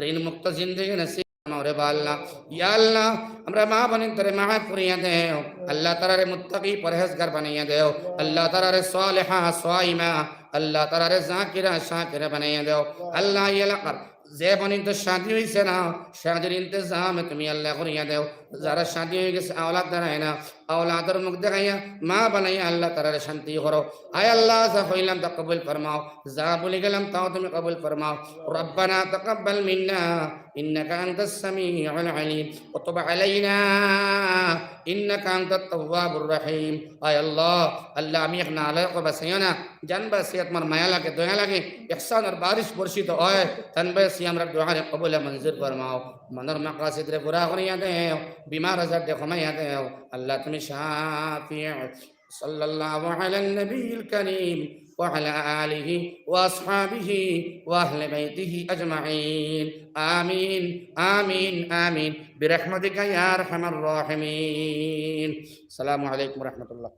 ঋণ মুক্ত জিন্দেগি নসিব ফরমাও। আল্লাহ ইয়া আল্লাহ আমরা মা বানিন তরে মাফ করিয়া দেও। আল্লাহ তাআলারে মুত্তাকি পরহেজগার বানাইয়া দেও। আল্লাহ তাআলারে সালেহা সাইমা, আল্লাহ তাআলারে যাকিরা শাকিরা বানাইয়া দেও। আল্লাহ এলাকার যে বনিন তো শাদি হইছে না, শাদির ইন্তজাম তুমি আল্লাহ করিয়া দেও। যারা শাদি হয়ে গেছে আওলাদ দাঁড়ায় না, আওলাদের মুখ দেখাইয়া মা বানাইয়া আল্লাহ তাআলারে শান্তি করো। আয় আল্লাহ যা হইলাম তা কবুল ফরমাও, যা বলে গেলাম তাও তুমি কবুল ফরমাও। রব্বানা তাকাব্বাল মিন্না ইন্নাকা আনতাস সামিউল আলিম ওয়া তুব আলাইনা ইন্নাকা আনতাত তাওয়াবুর রহিম। আয় আল্লাহ আল্লাহ আমি এখানে আলাইকা বাসাইনা জানবা সিয়াত মার মায়া লাগে দয়া লাগে ইহসানের বারিশ বর্ষিত হয় তনবে সি আমরা দুআ রে কবুল মঞ্জুর ফরমাও। মনের মাকাসিদ রে পুরা করিয়া দেও, বিমার আজাদ দে কমাইয়া দেও। আল্লাহ তুমি শাফি। সাল্লাল্লাহু আলান নবিয়িল কারীম ওয়া আলা আলিহি ওয়া আসহাবিহি ওয়া আহলি বাইতিহি আজমাইন। আমিন আমিন আমিন বিরহমাতিকা ইয়া আরহামার রাহিমিন। আসসালামু আলাইকুম ওয়া রাহমাতুল্লাহ।